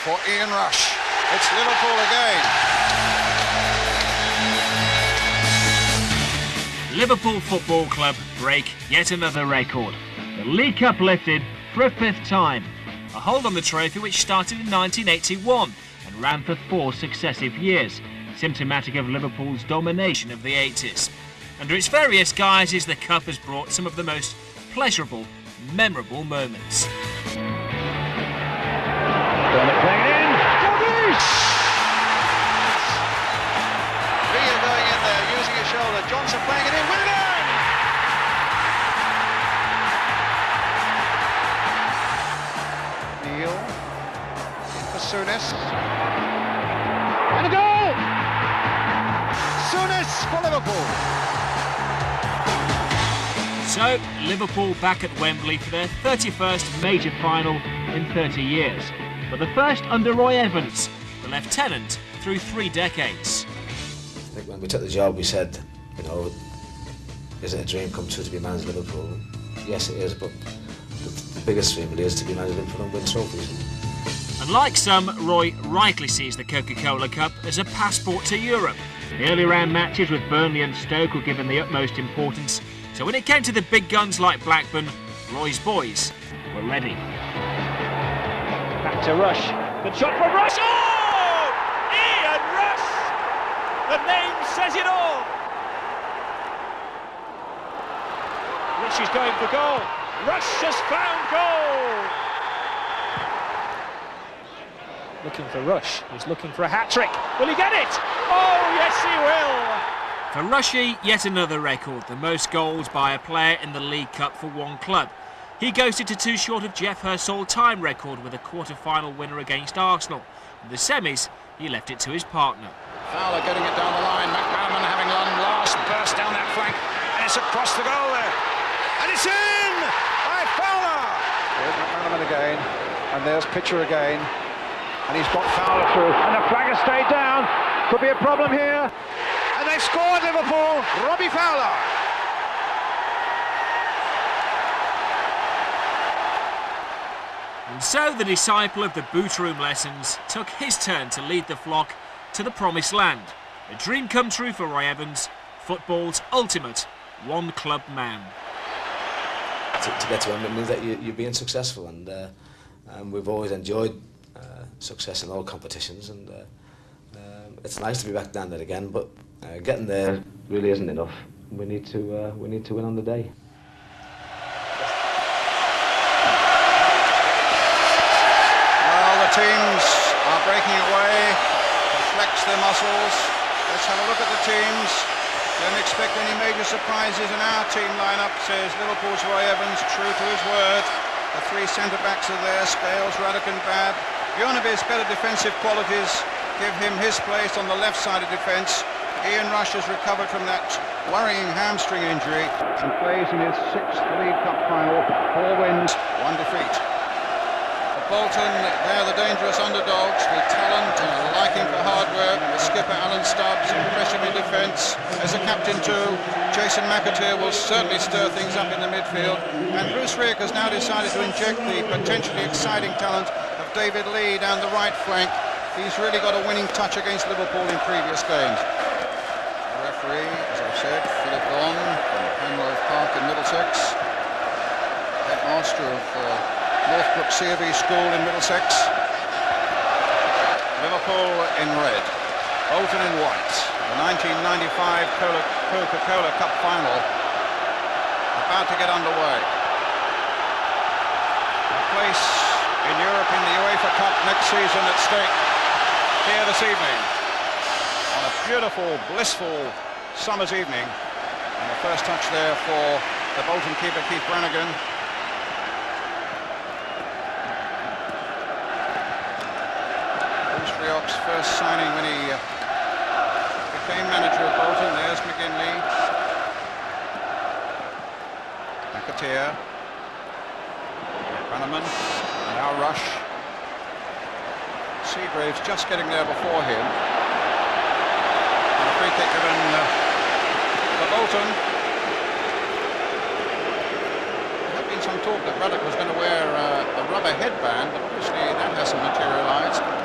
for Ian Rush. It's Liverpool again. Liverpool Football Club break yet another record. The League Cup lifted for a fifth time. A hold on the trophy which started in 1981 and ran for 4 successive years, symptomatic of Liverpool's domination of the 80s. Under its various guises, the Cup has brought some of the most pleasurable, memorable moments. Playing in. Villa going in there, using his shoulder. Johnson playing it in, with it in! Neil for Souness. And a goal! Souness for Liverpool. So, Liverpool back at Wembley for their 31st major final in 30 years. But the first under Roy Evans, the lieutenant through 3 decades. I think when we took the job, we said, you know, is it a dream come true to be managed Liverpool? Yes, it is, but the biggest dream really is to be managed Liverpool and win trophies. And like some, Roy rightly sees the Coca-Cola Cup as a passport to Europe. The early round matches with Burnley and Stoke were given the utmost importance, so when it came to the big guns like Blackburn, Roy's boys were ready. Back to Rush. Good shot from Rush. Oh! Ian Rush! The name says it all. Rush is going for goal. Rush has found goal. Looking for Rush. He's looking for a hat-trick. Will he get it? Oh, yes, he will. For Rushy, yet another record, the most goals by a player in the League Cup for one club. He ghosted to 2 short of Jeff Hurst's all-time record with a quarter-final winner against Arsenal. In the semis, he left it to his partner. Fowler getting it down the line. McManaman having one last burst down that flank. And it's across the goal there. And it's in by Fowler. There's McManaman again. And there's Pitcher again. And he's got Fowler through. And the flag has stayed down. Could be a problem here. And they've scored, Liverpool. Robbie Fowler. And so the disciple of the boot room lessons took his turn to lead the flock to the promised land. A dream come true for Roy Evans, football's ultimate one-club man. To get to Wembley means that you're being successful, and we've always enjoyed success in all competitions, and it's nice to be back down there again, but getting there really isn't enough. We need to win on the day. Well, the teams are breaking away to flex their muscles. Let's have a look at the teams. Don't expect any major surprises in our team lineup, says Liverpool's Roy Evans, true to his word. The 3 centre-backs are there, Scales, Ruddock and Babb. Bjornaby's better defensive qualities give him his place on the left side of defence. Ian Rush has recovered from that worrying hamstring injury and plays in his 6th League Cup final. 4 wins, 1 defeat. Bolton, they're the dangerous underdogs with talent and a liking for hard work. The skipper Alan Stubbs, impressive in defence. As a captain too, Jason McAteer will certainly stir things up in the midfield. And Bruce Rioch has now decided to inject the potentially exciting talent of David Lee down the right flank. He's really got a winning touch against Liverpool in previous games. The referee, as I've said, Philip Vaughan from Penrose Park in Middlesex. Headmaster of Northbrook C.V. School in Middlesex. Liverpool in red, Bolton in white. The 1995 Coca-Cola Cup final about to get underway. A place in Europe in the UEFA Cup next season at stake here this evening on a beautiful, blissful summer's evening. And the first touch there for the Bolton keeper Keith Brannigan. Rioch's first signing when he became manager of Bolton. There's McGinley, McAteer, Bannerman, and now Rush. Seagrave's just getting there before him. And a free kick given for Bolton. There had been some talk that Ruddock was going to wear a rubber headband, but obviously that hasn't materialised.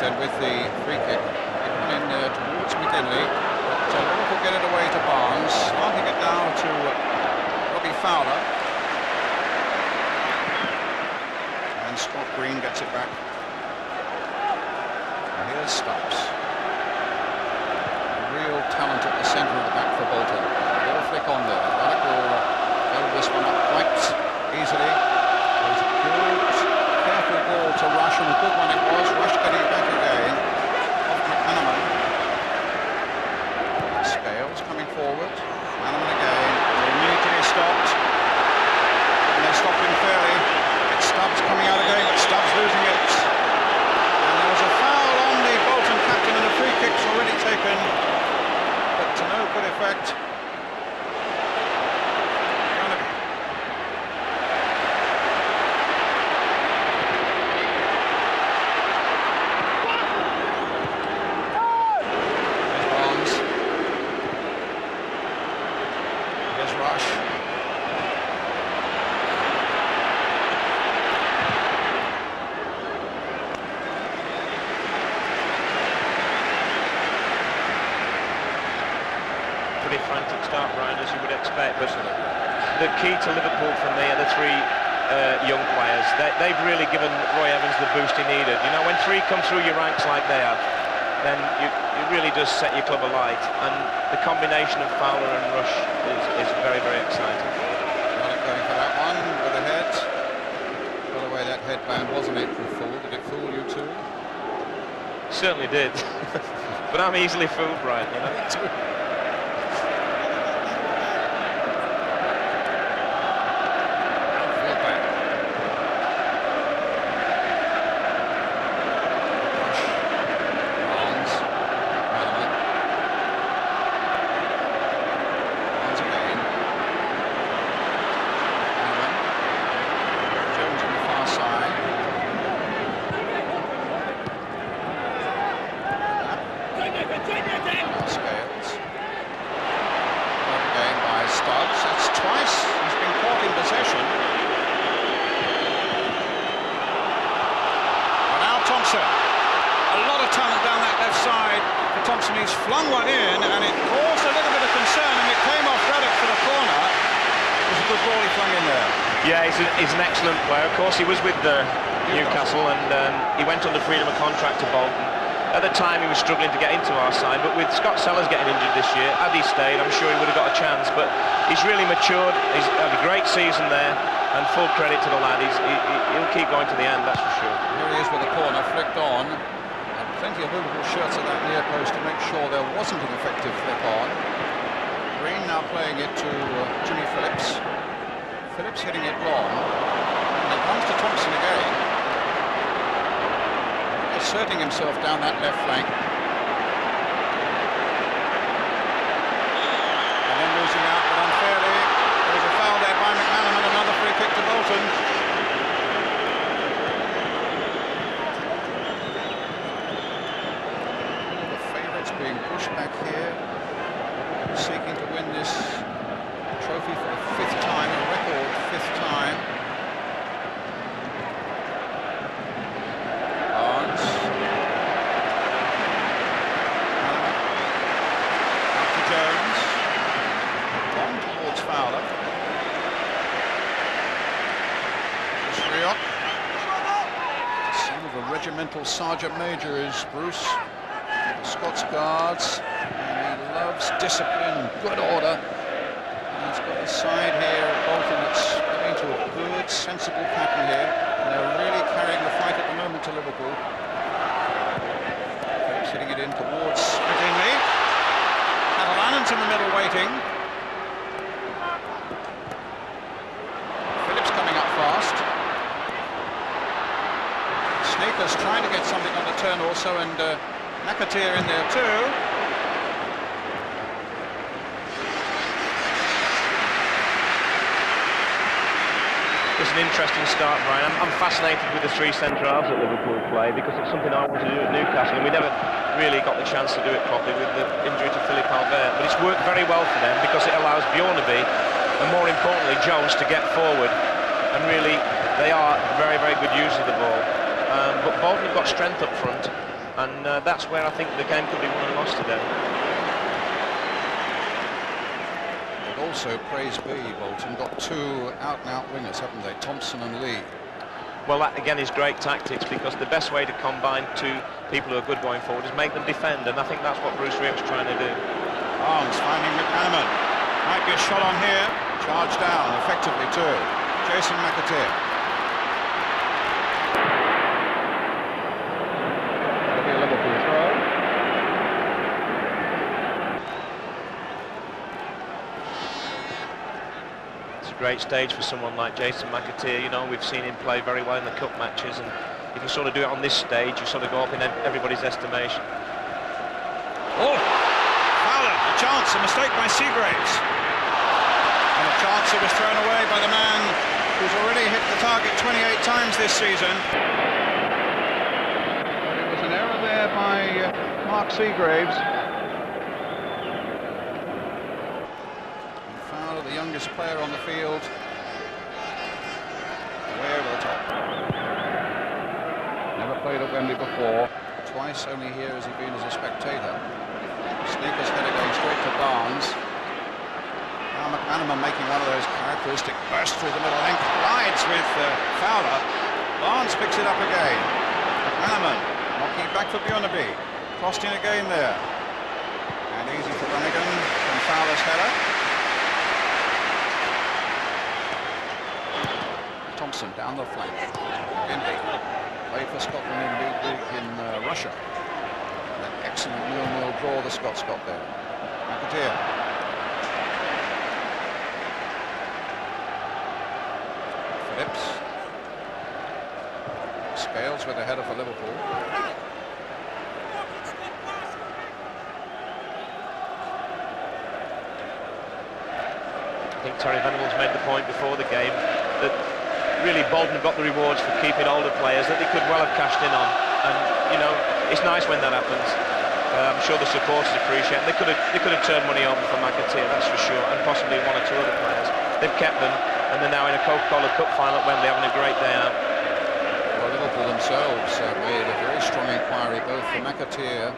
Bolton with the free kick. They come in towards McKinley, but Liverpool get it away to Barnes, starting it now to Robbie Fowler. And Scott Green gets it back. And here's Stubbs. Real talent at the centre of the back for Bolton. A little flick on there. Alec will go this one up quite easily. There's a good, careful ball to Rush, and a good one it was. Rush getting it back again. Off McManaman. Scales coming forward. McManaman again. They need to be stopped. And they stopped him fairly. It's Stubbs coming out again, but Stubbs losing it. And there was a foul on the Bolton captain, and a free kick's already taken. But to no good effect. There's Barnes. Here's Rush. Pretty frantic start, Brian, as you would expect, but the key to Liverpool for me are the three young players. They've really given Roy Evans the boost he needed. You know, when three come through your ranks like they have, then it really does set your club alight, and the combination of Fowler and Rush is very, very exciting. Alec going for that one with a head. By the way, that headband was an April Fool. Did it fool you too? Certainly did. But I'm easily fooled, Brian, you know. He's flung one in, and it caused a little bit of concern, and it came off Ruddock for the corner. It was a good ball he flung in there. Yeah, he's an excellent player. Of course, he was with Newcastle, and he went under freedom of contract to Bolton. At the time, he was struggling to get into our side, but with Scott Sellers getting injured this year, had he stayed, I'm sure he would have got a chance. But he's really matured. He's had a great season there, and full credit to the lad. He'll keep going to the end, that's for sure. Here he is with the corner, flicked on. Plenty of Liverpool shirts at that near post to make sure there wasn't an effective flick on. Green now playing it to Jimmy Phillips. Phillips hitting it long. And it comes to Thompson again. Asserting himself down that left flank. And then losing out, but unfairly. There was a foul there by McManaman, another free kick to Bolton. Being pushed back here, seeking to win this trophy for the fifth time, a record fifth time. Barnes. Up to Jones. Long towards Fowler. Sriok. Son of a regimental sergeant major is Bruce. Scots Guards, and he loves discipline, good order. And he's got the side here at Bolton that's going to a good, sensible pattern here, and they're really carrying the fight at the moment to Liverpool. Phillips hitting it in towards McKinley. Catalan's in the middle waiting. Phillips coming up fast. Snaker's trying to get something on the turn also, and McAteer in there too. It's an interesting start, Brian. I'm fascinated with the three centre halves that Liverpool play, because it's something I want to do at Newcastle, and we never really got the chance to do it properly with the injury to Philippe Albert. But it's worked very well for them, because it allows Bjornaby, and more importantly Jones, to get forward, and really they are very, very good users of the ball. But Bolton have got strength up front, and that's where I think the game could be won and lost today. But also, praise be, Bolton got two out-and-out wingers, haven't they? Thompson and Lee. Well, that again is great tactics, because the best way to combine two people who are good going forward is make them defend, and I think that's what Bruce Rioch's trying to do. Barnes finding McManaman. Might be a shot on here. Charged down effectively too. Jason McAteer. That'll be a Liverpool throw. It's a great stage for someone like Jason McAteer. You know, we've seen him play very well in the cup matches, and if you sort of do it on this stage, you sort of go up in everybody's estimation. Oh! Fowler, a chance, a mistake by Seagraves. And a chance that was thrown away by the man who's already hit the target 28 times this season. But it was an error there by Mark Seagraves. And Fowler, the youngest player on the field, way over the top. Never played at Wembley before. Twice only here has he been as a spectator. Sneaker's header going straight to Barnes. Now McManaman making one of those characteristic bursts through the middle, and collides with Fowler. Barnes picks it up again. McManaman knocking it back for Bjornaby. Crossed in again there. And easy for Runnigan from Fowler's header. Thompson down the flank. Indy played for Scotland in League in Russia. An excellent 0-0 draw the Scots got there. McAteer. Phillips. Scales with a header for Liverpool. I think Terry Venables made the point before the game that really Bolton got the rewards for keeping older players that they could well have cashed in on, and you know, it's nice when that happens. I'm sure the supporters appreciate it. They could have turned money over for McAteer, that's for sure, and possibly one or two other players. They've kept them, and they're now in a Coca-Cola Cup final at Wembley, having a great day out. Well, Liverpool themselves made a very strong inquiry both for McAteer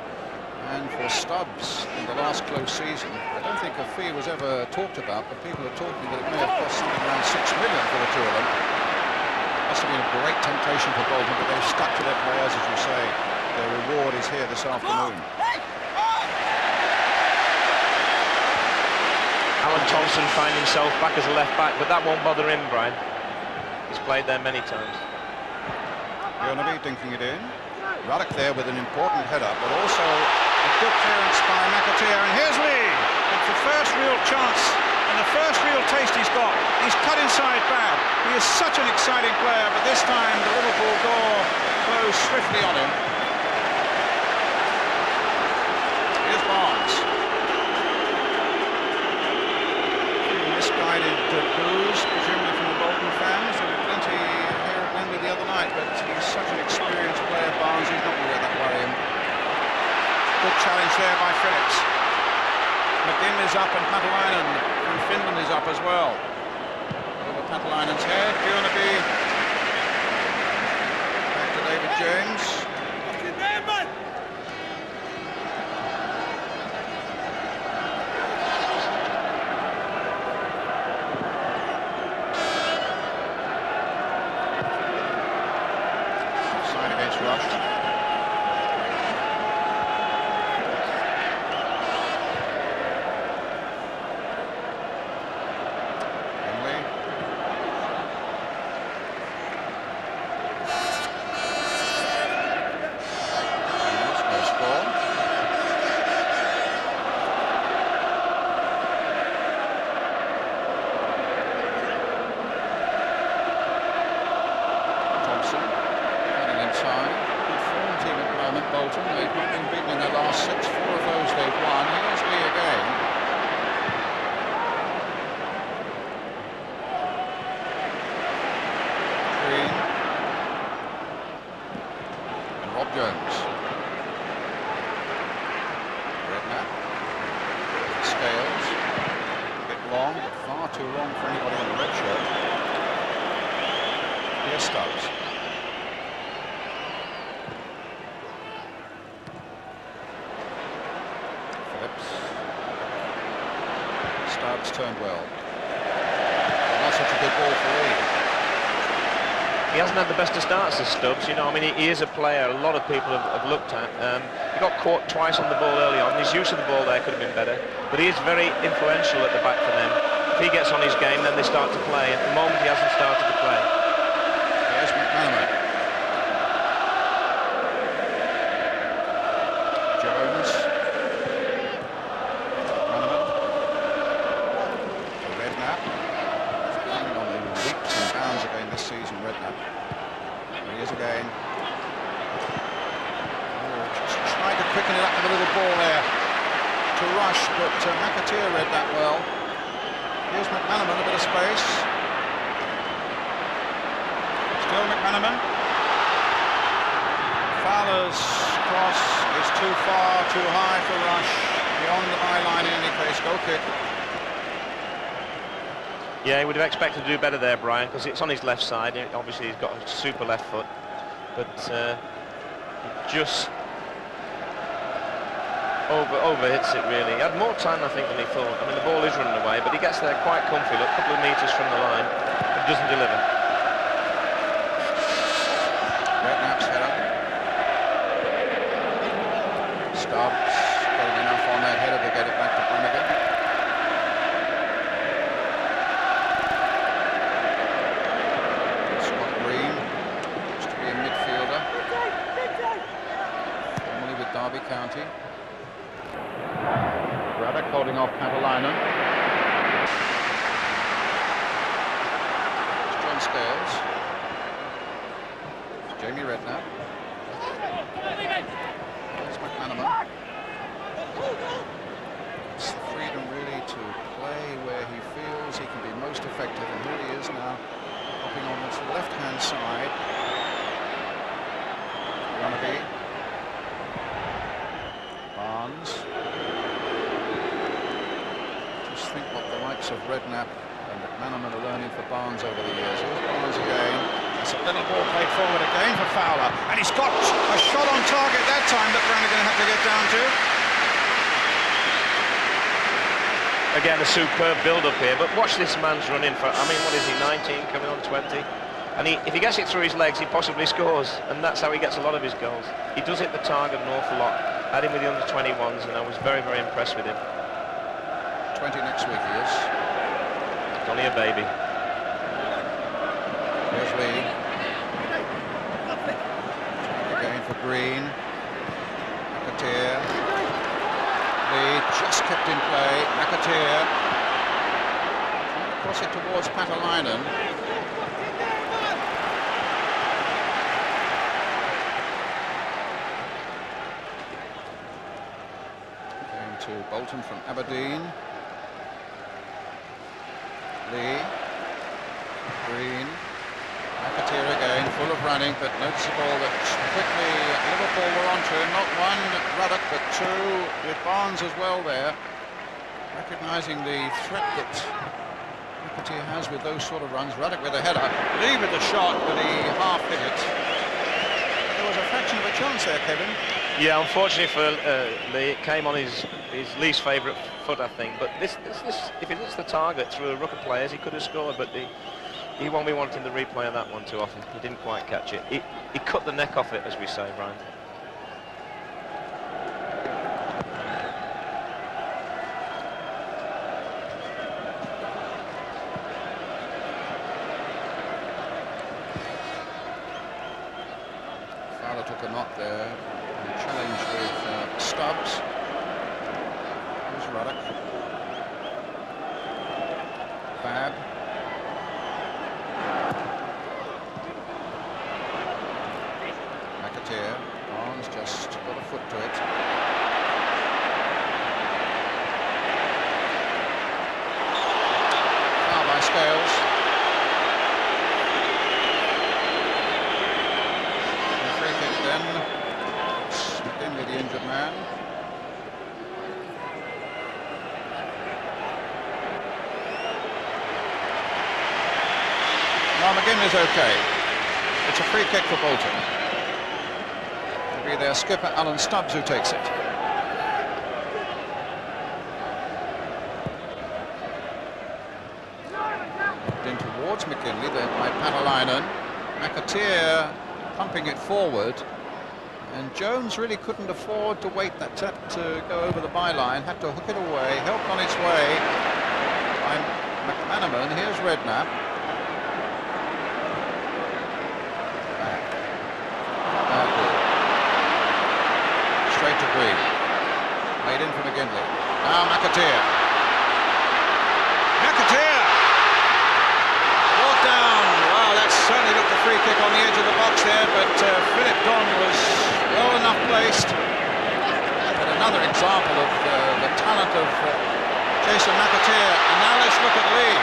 and for Stubbs in the last close season. I don't think a fee was ever talked about, but people are talking that it may have cost something around £6 million for the two of them. Must have been a great temptation for Bolton, but they've stuck to their players, as you say. Their reward is here this afternoon. Alan Thompson finds himself back as a left back, but that won't bother him, Brian. He's played there many times. Bjornaby dinking it in. Ruddock there with an important header, but also a good clearance by McAteer. And here's Lee. It's the first real chance and the first real taste he's got. He's cut inside bad. He is such an exciting player, but this time the Liverpool door closed swiftly on him. Here's Barnes. Misguided boos, presumably from the Bolton fans. There were plenty here at Wembley the other night, but he's such an experienced player, Barnes. He's not going to let that worry him. Good challenge there by Phillips. McGinn is up, and Patalainen from Finland is up as well. Over Patalainen's head, Bjornaby. Back to David James. Offside against Rush. Bolton. They've not been beaten in their last 6. 4 of those they've won. Here's Lee again. Green. And Rob Jones. Redknapp. Scales. A bit long, but far too long for anybody in the red shirt. Here's Stubbs. turned well. But not such a good ball for Lee. He hasn't had the best of starts as Stubbs, you know. I mean, he is a player a lot of people have looked at. He got caught twice on the ball early on. His use of the ball there could have been better. But he is very influential at the back for them. If he gets on his game, then they start to play. At the moment, he hasn't started to play. Here's McManaman. Jones. McManaman. To Redknapp. Coming on the leaps and bounds again this season, Redknapp. Here he is again. Oh, just tried to quicken it up with a little ball there to Rush, but McAteer read that well. Here's McManaman, a bit of space. Still McManaman. Fowler's cross is too far, too high for Rush. Beyond the byline in any case, goal kick. Yeah, he would have expected to do better there, Brian, because it's on his left side. Obviously, he's got a super left foot. But just over-hits it, really. He had more time, I think, than he thought. I mean, the ball is running away, but he gets there quite comfy, look, a couple of metres from the line, but doesn't deliver. Redknapp's header. Stubbs getting enough on that header to get it back to Brannigan. Scott Green used to be a midfielder, formerly with Derby County. Ruddock holding off Patalainen. It's John Scales. It's Jamie Redknapp. There's McManaman. It's the freedom really to play where he feels he can be most effective, and here he is now hopping on to the left-hand side. Runaby. Barnes. Think what the likes of Redknapp and McManaman are learning for Barnes over the years. Here's Barnes again. That's a little ball played forward again for Fowler, and he's got a shot on target that time that Brannigan had to get down to. Again, a superb build-up here, but watch this man's running for, I mean, what is he, 19, coming on 20? And if he gets it through his legs, he possibly scores, and that's how he gets a lot of his goals. He does hit the target an awful lot. Had him with the under-21s, and I was very, very impressed with him. 20 next week he is. It's only a baby. Here's Lee. Again for Green. McAteer. Lee just kept in play. McAteer. Trying to cross it towards Patalainen. Going to Bolton from Aberdeen. Lee, Green, McAteer again, full of running, but noticeable that quickly Liverpool were onto him. Not one Ruddock, but two, with Barnes as well there. Recognising the threat that McAteer has with those sort of runs. Ruddock with a header, Lee with the shot, but he half hit it. There was a fraction of a chance there, Kevin. Yeah, unfortunately for Lee, it came on his least favourite foot, I think. But this, if it hits the target through a ruck of players, he could have scored. But he won't be wanting the replay of that one too often. He didn't quite catch it. He cut the neck off it, as we say, Brian. Fowler took a knock there. Challenge with Stubbs. Here's Ruddock. Fab. McAteer. Barnes just got a foot to it. Foul by Scales. And free kick then. In with the injured man. Now McGinn is okay. It's a free kick for Bolton. It'll be their skipper Alan Stubbs who takes it. towards McKinley by Patalainen. McAteer pumping it forward, and Jones really couldn't afford to wait that to go over the byline, had to hook it away, helped on its way by McManaman. Here's Redknapp. Straight to Green. Made in for McKinley. Now McAteer. McAteer! Brought down. Well, that certainly looked a free kick on the edge of the box there, but Philip Don was well enough placed. But another example of the talent of Jason McAteer. And now let's look at Lee.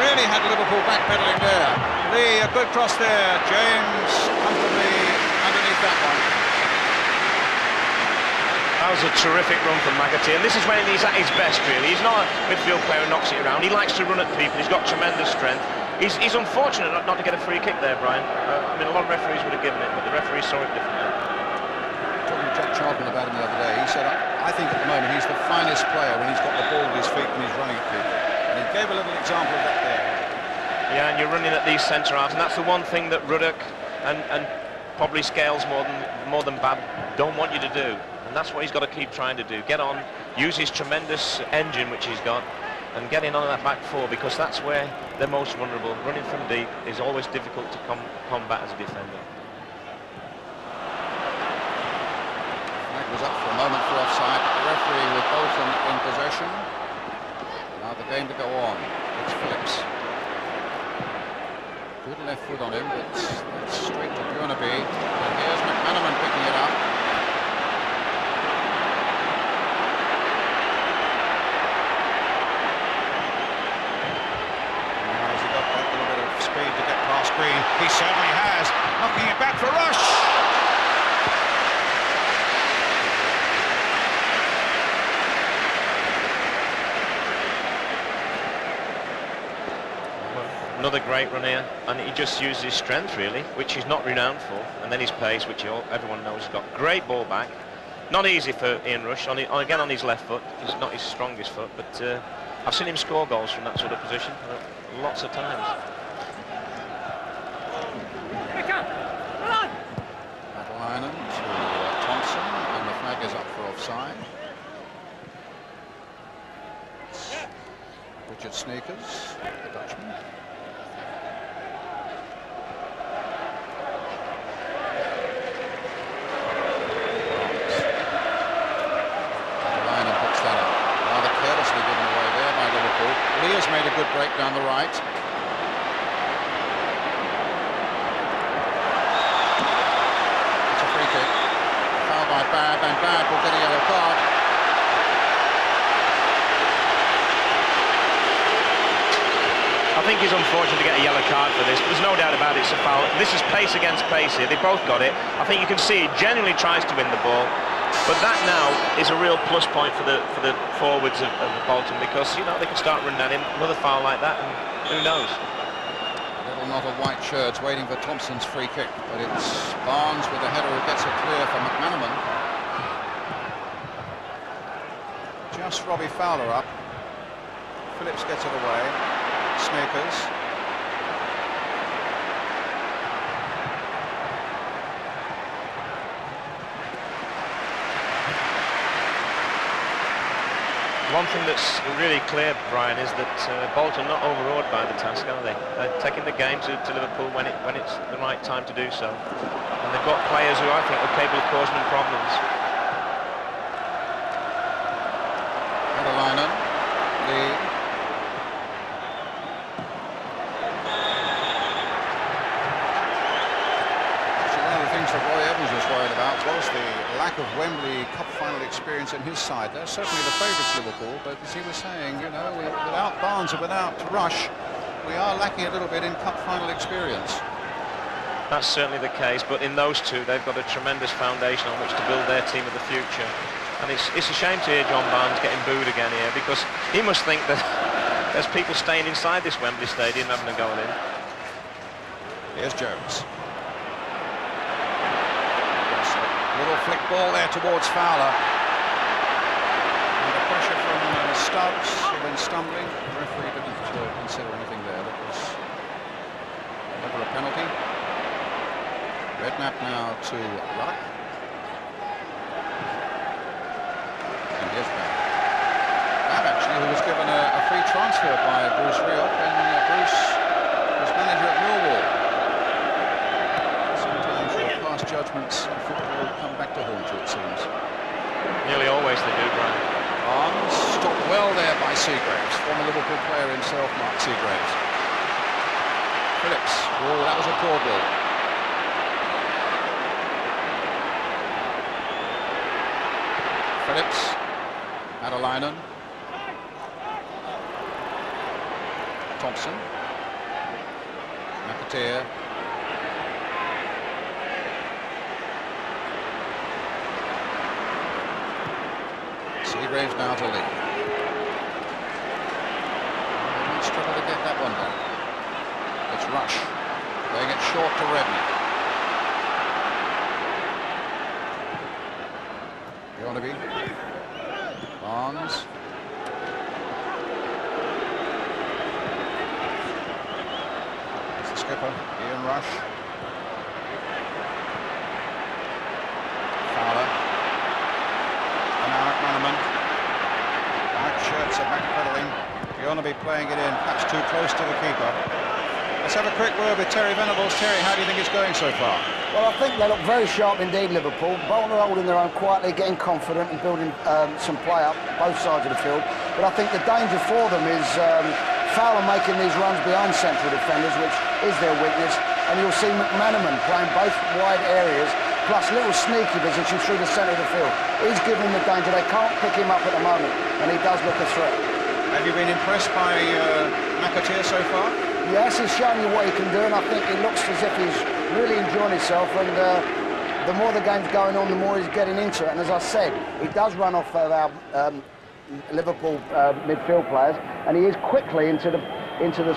Really had Liverpool backpedaling there. Lee, a good cross there. James comfortably underneath that one. That was a terrific run from McAteer, and this is when he's at his best, really. He's not a midfield player who knocks it around. He likes to run at people. He's got tremendous strength. He's unfortunate not to get a free kick there, Brian. I mean, a lot of referees would have given it, but the referee saw it differently. Talking to Jack Charlton about him the other day, he said, I think at the moment he's the finest player when he's got the ball at his feet and he's running at people. And he gave a little example of that there. Yeah, and you're running at these centre-halves, and that's the one thing that Ruddock and probably Scales more than Bab don't want you to do. And that's what he's got to keep trying to do. Get on, use his tremendous engine, which he's got, and get in on that back four, because that's where they're most vulnerable. Running from deep is always difficult to combat as a defender. It was up for a moment for offside, but the referee with Bolton in possession. Now the game to go on. It's Phillips. Good left foot on him, but that's straight to Burnaby. And here's McManaman picking it up. To get past Green, he certainly has, knocking it back for Rush. Another great run here, and he just used his strength, really, which he's not renowned for, and then his pace, which everyone knows he's got. Great ball back. Not easy for Ian Rush, again on his left foot. It's not his strongest foot, but I've seen him score goals from that sort of position lots of times. Patalainen to Thompson, and the flag is up for offside. Richard Sneakers, the Dutchman. Patalainen picks that up. Rather carelessly given away there by Liverpool. Lee has made a good break down the right. Bad, and Bad will get a yellow card. I think he's unfortunate to get a yellow card for this, but there's no doubt about it, it's a foul. This is pace against pace here. They both got it. I think you can see he genuinely tries to win the ball, but that now is a real plus point for the forwards of Bolton, because you know they can start running at him. Another foul like that, and who knows? Not of white shirts waiting for Thompson's free kick, but it's Barnes with a header who gets it clear for McManaman. Just Robbie Fowler up. Phillips gets it away. Sneakers. One thing that's really clear, Brian, is that Bolton are not overawed by the task, are they? They're taking the game to Liverpool when it's the right time to do so. And they've got players who I think are capable of causing them problems. Patalainen, Lee. So one of the things that Roy Evans was worried about was the lack of Wembley Cup final experience in his side. They're certainly the favourites, Liverpool, but as he was saying, you know, without Barnes and without Rush, we are lacking a little bit in Cup final experience. That's certainly the case, but in those two, they've got a tremendous foundation on which to build their team of the future. And it's a shame to hear John Barnes getting booed again here, because he must think that there's people staying inside this Wembley Stadium having a go at him. Here's Jones. Little flick ball there towards Fowler. Under pressure from Stubbs, who'd been stumbling. The referee didn't consider anything there. That was never a penalty. Redknapp now to Luck. And here's Babb. Babb, actually, who was given a free transfer by Bruce Rioch, and Bruce was manager at Millwall. Sometimes your past judgments in football come back to haunt you, it seems. Nearly always they do, Brian. Barnes stopped well there by Seagraves, former Liverpool player himself, Mark Seagraves. Phillips, oh, that was a poor ball. Phillips, Adelainen, Thompson, McAteer, Seagraves now to Lee. They might struggle to get that one done. It's Rush, playing it short to Redknapp. Bjornaby, Barnes, it's the skipper, Ian Rush, Fowler, and now McManaman. White shirts are backpedaling. Bjornaby playing it in, perhaps too close to the keeper. Let's have a quick word with Terry Venables. Terry, how do you think it's going so far? Well, I think they look very sharp indeed, Liverpool. Bolton are holding their own quietly, getting confident and building some play up both sides of the field. But I think the danger for them is Fowler making these runs behind central defenders, which is their weakness. And you'll see McManaman playing both wide areas, plus little sneaky positions through the centre of the field. He's giving them the danger. They can't pick him up at the moment, and he does look a threat. Have you been impressed by McAteer so far? Yes, he's showing you what he can do, and I think he looks as if he's really enjoying himself, and the more the game's going on, the more he's getting into it. And as I said, he does run off of our Liverpool midfield players, and he is quickly into the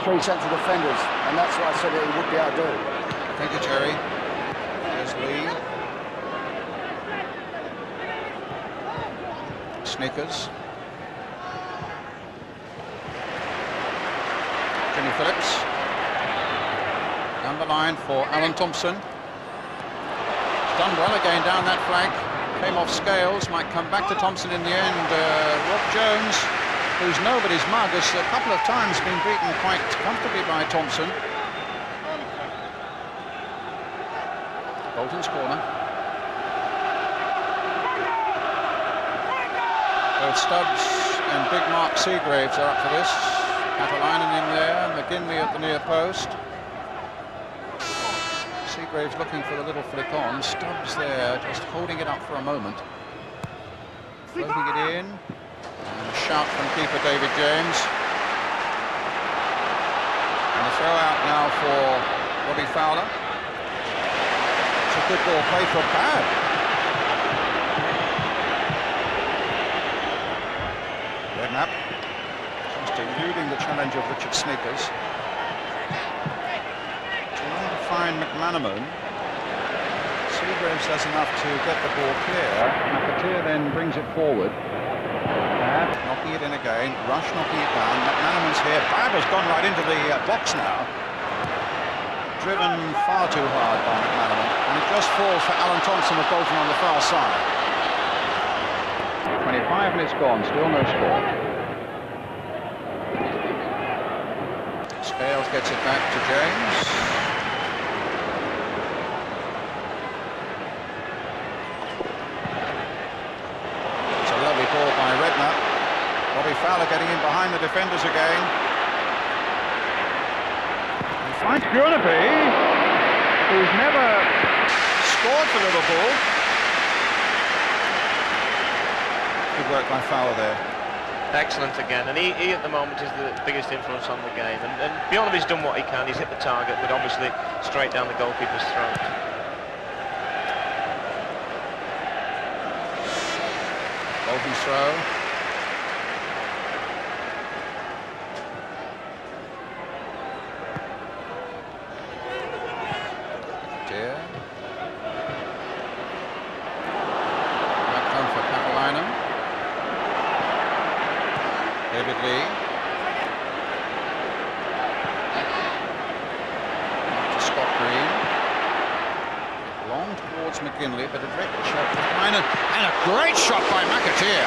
three central defenders, and that's what I said that he would be able to do. Thank you, Jerry. There's Lee. Sneakers. Jimmy Phillips. Down the line for Alan Thompson. Done well again down that flank. Came off scales, might come back to Thompson in the end. Rob Jones, who's nobody's mug, has a couple of times been beaten quite comfortably by Thompson. Bolton's corner. Both Stubbs and big Mark Seagraves are up for this. Adelainen in there, McGinley at the near post. Seagraves looking for the little flick on. Stubbs there, just holding it up for a moment. Floating it in. And a shout from keeper David James. And a throw out now for Robbie Fowler. It's a good ball played for Babb. Redknapp. Just eluding the challenge of Richard Sneakers. Trying to find McManaman. Seagraves does enough to get the ball clear. McAteer then brings it forward. Babb knocking it in again. Rush knocking it down. McManaman's here. Babb has gone right into the box now. Driven far too hard by McManaman. And it just falls for Alan Thompson of Bolton on the far side. 25 minutes gone. Still no score. Scales gets it back to James. It's a lovely ball by Redknapp. Robbie Fowler getting in behind the defenders again. He finds Bjornaby, who's never scored for Liverpool. Good work by Fowler there. Excellent again, and he at the moment is the biggest influence on the game, and Bjornaby's done what he can. He's hit the target, but obviously straight down the goalkeeper's throat. Bolton's throw. Dear. Might come for Adelainen. towards McGinley, but a direct shot to Kleiner, and a great shot by McAteer.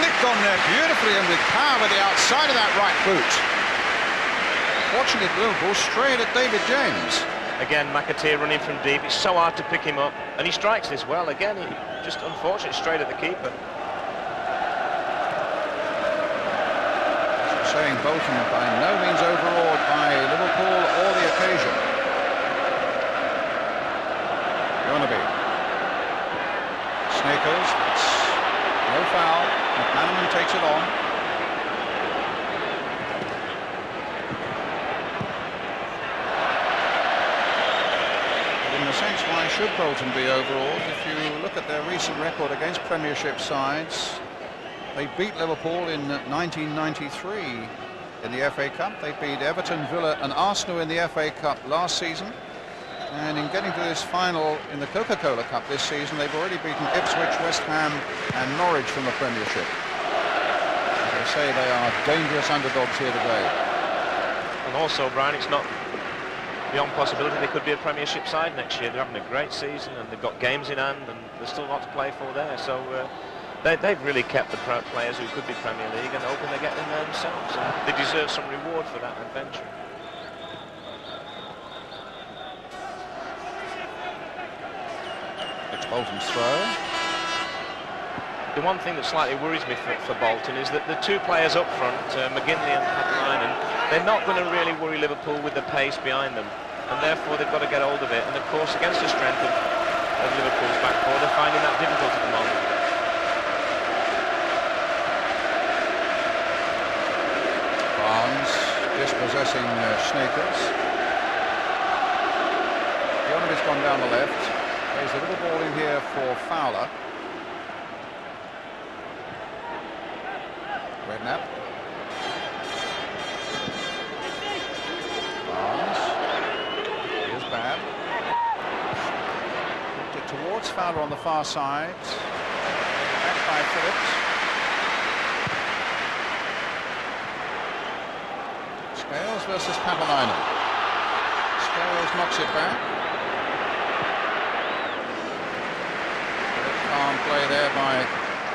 Flicked on there beautifully and with power with the outside of that right boot. Fortunately, Liverpool straight at David James. Again, McAteer running from deep. It's so hard to pick him up, and he strikes this well. Again, he just unfortunate straight at the keeper. Saying Bolton by no means overawed by Liverpool or the occasion. Yonaby. Snakers, it's no foul. McManaman takes it on. But in a sense, why should Bolton be overawed? If you look at their recent record against Premiership sides, they beat Liverpool in 1993 in the FA Cup. They beat Everton, Villa and Arsenal in the FA Cup last season. And in getting to this final in the Coca-Cola Cup this season, they've already beaten Ipswich, West Ham and Norwich from the Premiership. As I say, they are dangerous underdogs here today. And also, Brian, it's not beyond possibility they could be a Premiership side next year. They're having a great season and they've got games in hand and there's still a lot to play for there. So they've really kept the players who could be Premier League and hoping they get in there themselves. And they deserve some reward for that adventure. It's Bolton's throw. The one thing that slightly worries me for Bolton is that the two players up front, McGinley and Patelainen, they're not going to really worry Liverpool with the pace behind them, and therefore they've got to get hold of it. And of course, against the strength of Liverpool's back four, they're finding that difficult at the moment. Barnes dispossessing Snakers. Yonaby's gone down the left. There's a little ball in here for Fowler. Redknapp. Barnes. Here's Babb. Put it towards Fowler on the far side. Back by Phillips. Scales versus Patelainen. Scales knocks it back. Calm play there by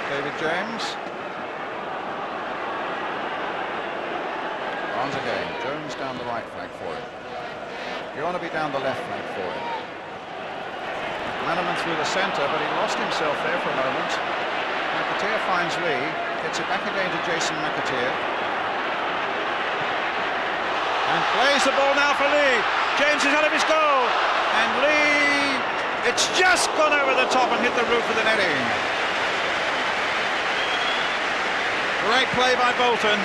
David James. Barnes again. Jones down the right flank for him. Yonaby down the left flank for him. McManaman through the centre, but he lost himself there for a moment. McAteer finds Lee. Gets it back again to Jason McAteer. And plays the ball now for Lee. James is out of his goal. And Lee, it's just gone over the top and hit the roof of the netting. Great play by Bolton.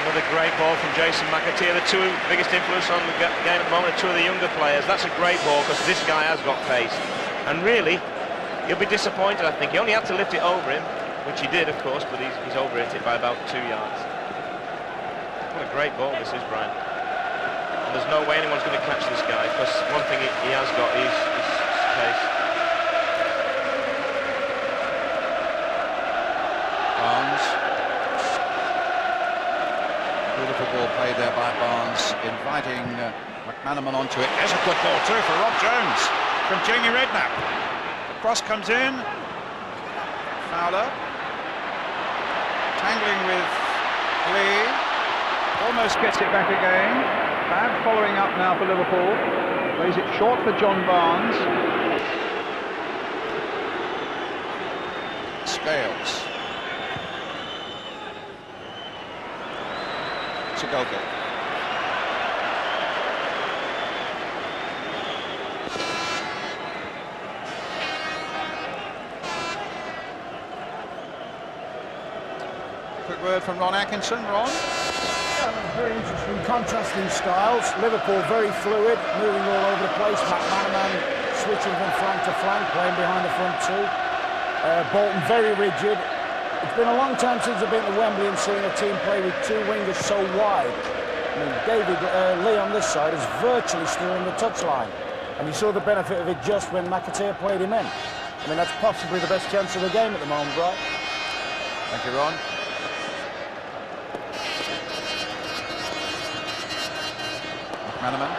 Another great ball from Jason McAteer. The two biggest influence on the game at the moment are two of the younger players. That's a great ball because this guy has got pace. And really, he'll be disappointed, I think. He only had to lift it over him, which he did, of course, but he's over-hit it by about 2 yards. What a great ball this is, Brian. And there's no way anyone's going to catch this guy because one thing he has got is pace. Barnes. Beautiful ball played there by Barnes, inviting McManaman onto it. There's a good ball too for Rob Jones from Jamie Redknapp. The cross comes in. Fowler tangling with Lee. Almost gets it back again. Babb following up now for Liverpool. Plays it short for John Barnes. Scales. It's a goal kick. Quick word from Ron Atkinson. Ron? Very interesting, contrasting styles. Liverpool very fluid, moving all over the place. McManaman switching from flank to flank, playing behind the front two. Bolton very rigid. It's been a long time since I've been to Wembley and seen a team play with two wingers so wide. I mean, David Lee on this side is virtually steering the touchline. And you saw the benefit of it just when McAteer played him in. I mean, that's possibly the best chance of the game at the moment, right? Thank you, Ron. McManaman.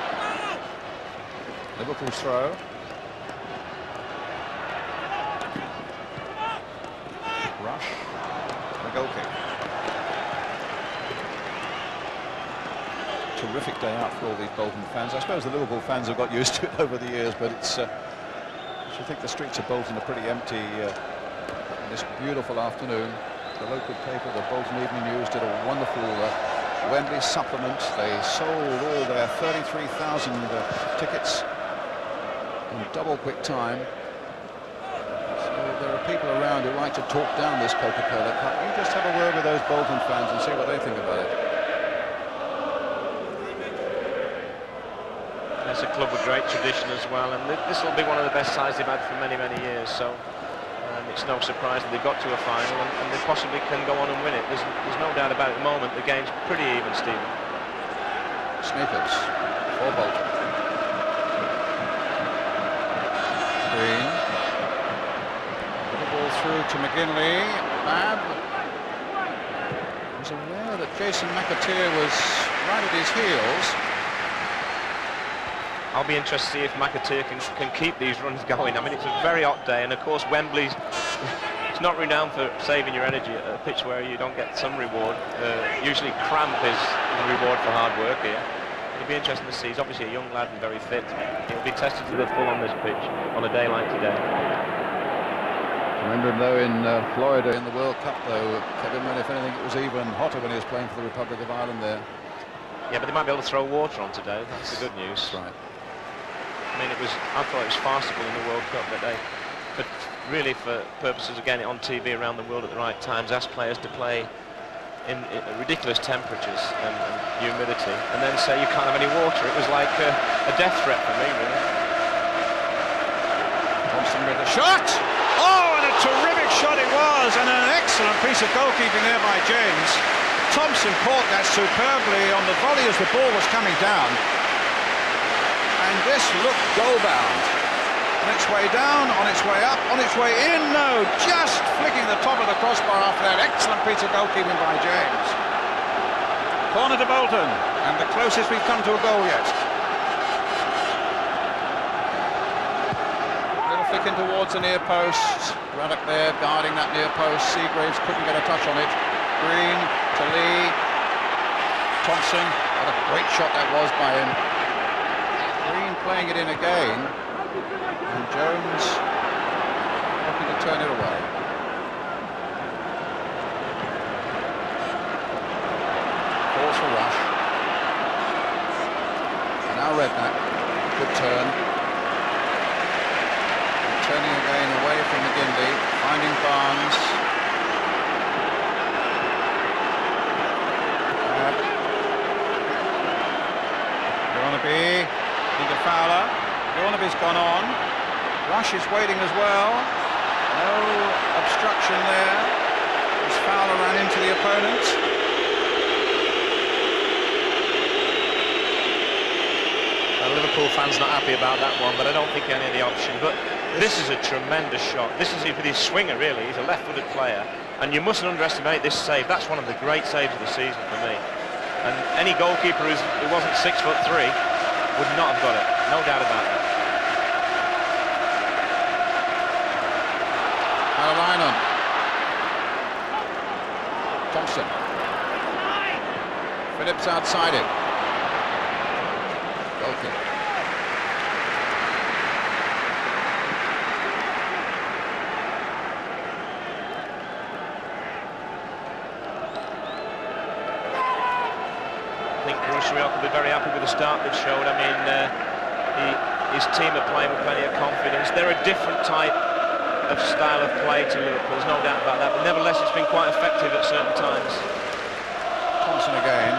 Liverpool's throw. goal kick. Terrific day out for all these Bolton fans. I suppose the Liverpool fans have got used to it over the years, but it's I think the streets of Bolton are pretty empty this beautiful afternoon. The local paper, the Bolton Evening News, did a wonderful Wembley supplement. They sold all their 33,000 tickets in double quick time. So there are people around who like to talk down this Coca-Cola Cup. You just have a word with those Bolton fans and see what they think about it. It's a club with great tradition as well, and this will be one of the best sides they've had for many, many years. So it's no surprise that they got to a final, and they possibly can go on and win it. There's no doubt about it. At the moment, the game's pretty even, Stephen. Sneakers for Bolton. Green. The ball through to McGinley. Bab was aware that Jason McAteer was right at his heels. I'll be interested to see if McAteer can keep these runs going. I mean, it's a very hot day, and of course Wembley's it's not renowned for saving your energy at a pitch where you don't get some reward. Usually cramp is the reward for hard work here. It'll be interesting to see. He's obviously a young lad and very fit. He'll be tested to the full on this pitch on a day like today. Remember him though in Florida in the World Cup though, Kevin, when if anything it was even hotter when he was playing for the Republic of Ireland there. Yeah, but they might be able to throw water on today. That's the good news. That's right. I mean, I thought it was farcical in the World Cup that they, but really for purposes of getting it on TV around the world at the right times, asked players to play in ridiculous temperatures and humidity, and then say you can't have any water. It was like a death threat for me, really. Thompson with a shot! Oh, and a terrific shot it was, and an excellent piece of goalkeeping there by James. Thompson caught that superbly on the volley as the ball was coming down. And this looked goal-bound. On its way down, on its way up, on its way in. No, just flicking the top of the crossbar after that excellent piece of goalkeeping by James. Corner to Bolton, and the closest we've come to a goal yet. Little flick in towards the near post. Ruddock there, guarding that near post. Seagraves couldn't get a touch on it. Green to Lee. Thompson, what a great shot that was by him. Playing it in again, and Jones hoping to turn it away. Calls for Rush. Now Redknapp, good turn. And turning again away from McGinley, finding Barnes. Burnaby. Into Fowler. Burnaby's gone on. Rush is waiting as well. No obstruction there as Fowler ran into the opponent. Liverpool fans not happy about that one, but I don't think any of the option. But this is a tremendous shot. This is with his swinger, really. He's a left-footed player, and you mustn't underestimate this save. That's one of the great saves of the season for me. And any goalkeeper who wasn't 6'3" would not have got it, no doubt about it. Alalainen. Thompson. Phillips outside it. Goal kick. Will be very happy with the start they've showed. I mean, his team are playing with plenty of confidence. They're a different type of style of play to Liverpool, there's no doubt about that, but nevertheless it's been quite effective at certain times. Thompson again.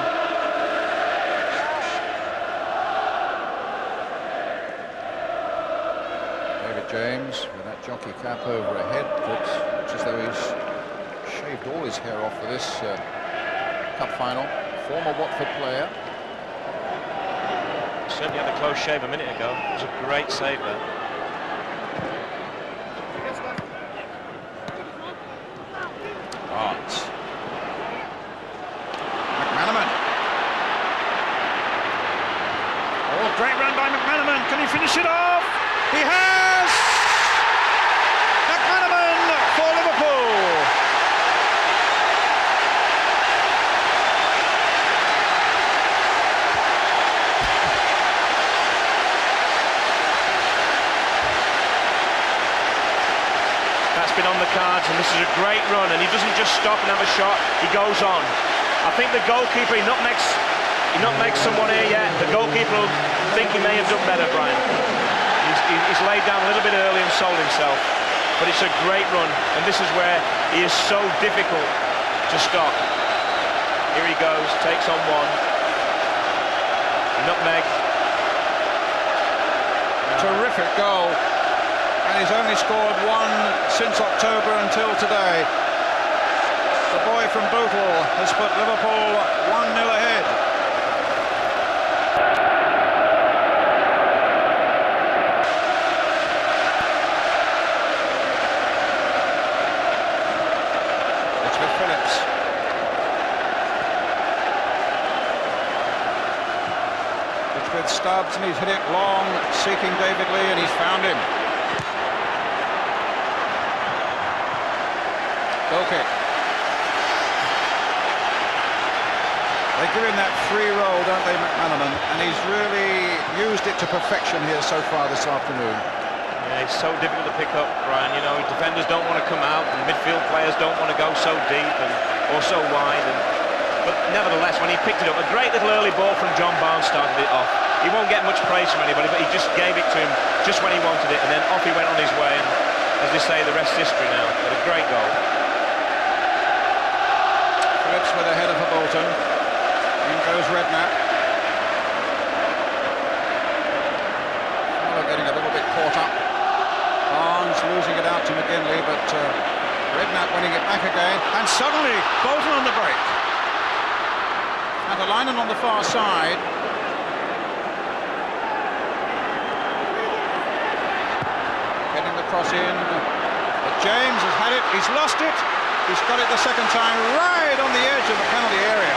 David James with that jockey cap over a head that looks as though he's shaved all his hair off for this cup final. Former Watford player. Certainly had a close shave a minute ago. It was a great save there. Barnes. McManaman. Oh, great run by McManaman. Can he finish it off? He has! McManaman for Liverpool. been on the cards, and this is a great run, and he doesn't just stop and have a shot, he goes on. I think the goalkeeper, he nutmegs someone here yet. The goalkeeper will think he may have done better, Brian. He's laid down a little bit early and sold himself, but it's a great run, and this is where he is so difficult to stop. Here he goes, takes on one. Nutmeg. Terrific goal, and he's only scored one since October until today. The boy from Bolton has put Liverpool 1-0 ahead. It's with Phillips. It's with Stubbs, and he's hit it long, seeking David Lee, and he's found him. Goal kick. They give him that free roll, don't they, McManaman? And he's really used it to perfection here so far this afternoon. Yeah, it's so difficult to pick up, Brian. You know, defenders don't want to come out, and midfield players don't want to go so deep or so wide. But nevertheless, when he picked it up, a great little early ball from John Barnes started it off. He won't get much praise from anybody, but he just gave it to him just when he wanted it, and then off he went on his way. And as they say, the rest's history now. But a great goal. Phillips with a header for Bolton. In goes Redknapp. Fowler getting a little bit caught up. Barnes losing it out to McGinley, but Redknapp winning it back again. And suddenly, Bolton on the break. Atalainen on the far side. Getting the cross in. But James has had it. He's lost it. He's got it the second time, right on the edge of the penalty area.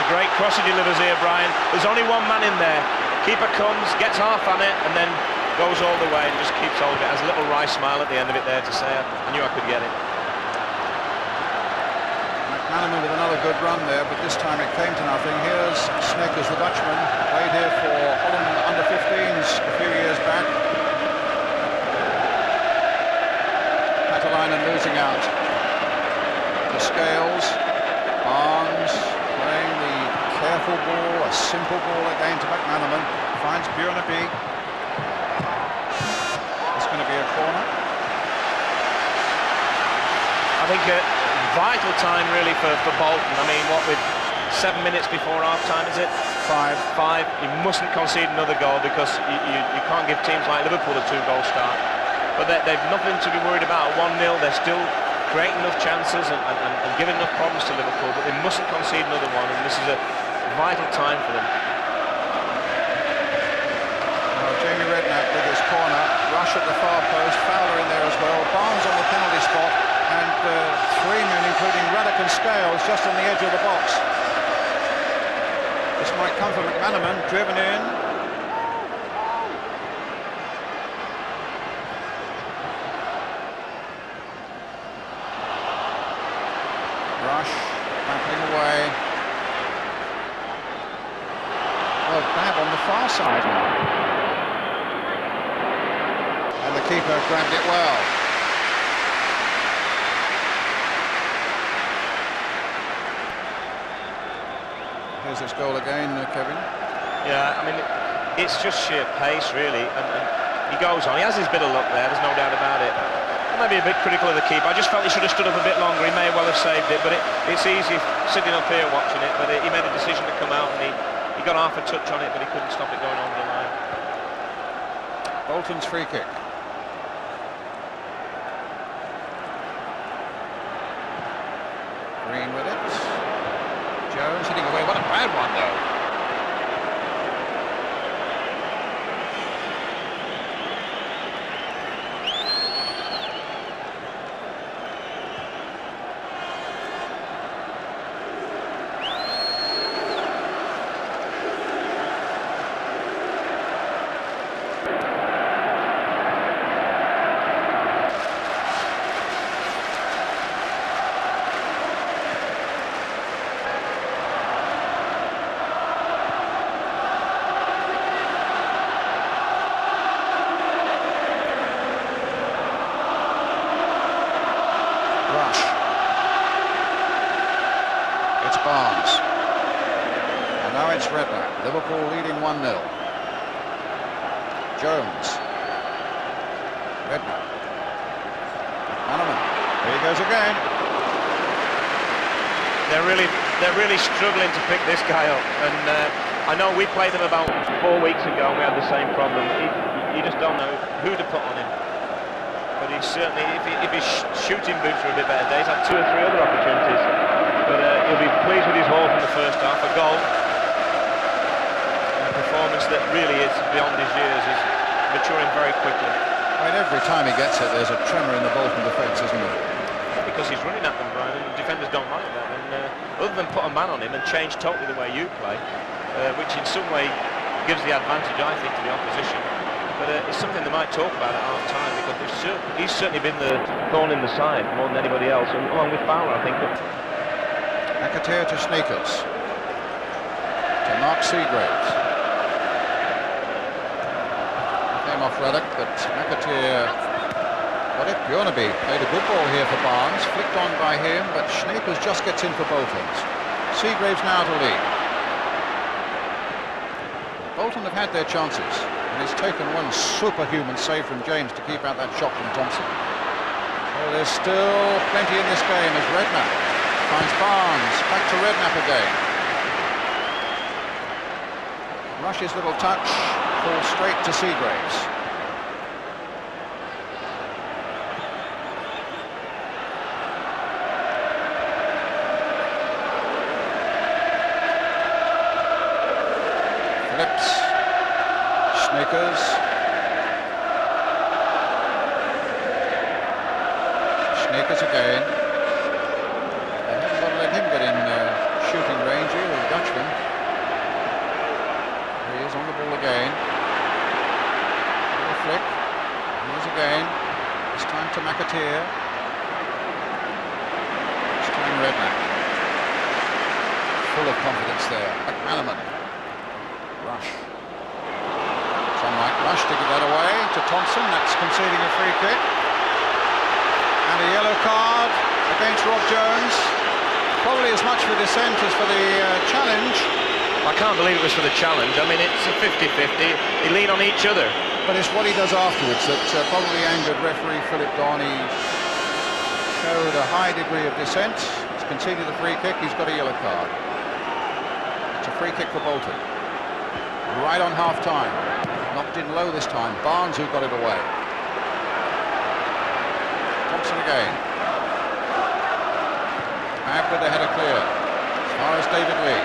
Great cross he delivers here, Brian. There's only one man in there. Keeper comes, gets half on it, and then goes all the way and just keeps holding it. Has a little wry smile at the end of it there to say, I knew I could get it. McManaman with another good run there, but this time it came to nothing. Here's Sneckers, the Dutchman, played here for Holland under-15s a few years back. Atalainen losing out. The Scales, Barnes playing the careful ball, a simple ball again to McManaman, finds Bjornaby. It's going to be a corner. I think a vital time really for Bolton. I mean, what, with 7 minutes before half time, is it? Five. You mustn't concede another goal, because you can't give teams like Liverpool a 2-goal start. But they've nothing to be worried about. 1-0, they're still creating enough chances and giving enough problems to Liverpool, but they mustn't concede another one, and this is a vital time for them. Well, Jamie Redknapp with his corner, Rush at the far post, Fowler in there as well, Barnes on the penalty spot, and 3 men, including Ruddock and Scales, just on the edge of the box. This might come from McManaman, driven in. Rush, battling away. Well, Babb on the far side. And the keeper grabbed it well. Here's this goal again, Kevin. Yeah, I mean, it's just sheer pace, really, and he goes on. He has his bit of luck there, there's no doubt about it. Maybe a bit critical of the keeper. I just felt he should have stood up a bit longer. He may well have saved it, but it's easy sitting up here watching it. But he made a decision to come out, and he got half a touch on it, but he couldn't stop it going over the line. Bolton's free kick. Green with it. Jones hitting away. What a bad one, though. Barnes. And now it's Redknapp. Liverpool leading 1-0. Jones. Redknapp. Hanneman. Here he goes again. They're really struggling to pick this guy up, and I know we played them about 4 weeks ago and we had the same problem. You just don't know who to put on him. But he's certainly, if his shooting boots are a bit better, he's had 2 or 3 other opportunities. But he'll be pleased with his haul from the first half. A goal, a performance that really is beyond his years, is maturing very quickly. I mean, every time he gets it, there's a tremor in the Bolton defence, isn't there? Because he's running at them, Brian, and defenders don't like that. And other than put a man on him and change totally the way you play, which in some way gives the advantage, I think, to the opposition. But it's something they might talk about at half-time, because he's certainly been the thorn in the side more than anybody else, and along with Fowler, I think. McAteer to Sneakers. To Mark Seagraves. Came off Reddock, but McAteer got it. Bjornaby played a good ball here for Barnes. Flicked on by him, but Sneakers just gets in for Bolton. Seagraves now to lead. Bolton have had their chances, and it's taken one superhuman save from James to keep out that shot from Thompson. Oh, there's still plenty in this game as Redknapp finds Barnes. Back to Redknapp again. Rush's little touch falls straight to Seagraves. Phillips. Sneakers. Sneakers again. They haven't got to let him get in shooting range here, the Dutchman. He is on the ball again. Little flick. Here's again. This time to McAteer. This time Redknapp. Full of confidence there. McManaman. Rush. It's unlike Rush to give that away to Thompson. That's conceding a free kick. And a yellow card against Rob Jones. Probably as much for dissent as for the challenge. I can't believe it was for the challenge. I mean, it's a 50-50. They lean on each other. But it's what he does afterwards that probably angered referee Philip Don. He showed a high degree of dissent. He's conceded a free kick. He's got a yellow card. It's a free kick for Bolton. Right on half-time. Knocked in low this time. Barnes who got it away. Thompson again. Back with the header clear. As far as David Lee.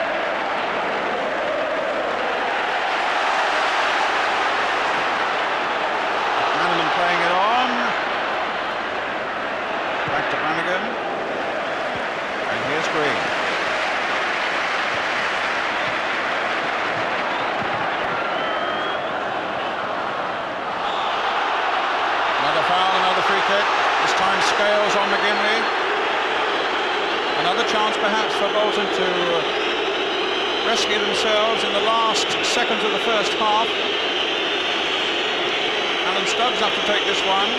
Hanneman playing it on. Back to Brannigan. And here's Green. Another foul, another free kick. This time Scales on McGinley. Another chance perhaps for Bolton to rescue themselves in the last seconds of the first half. Alan Stubbs have to take this one.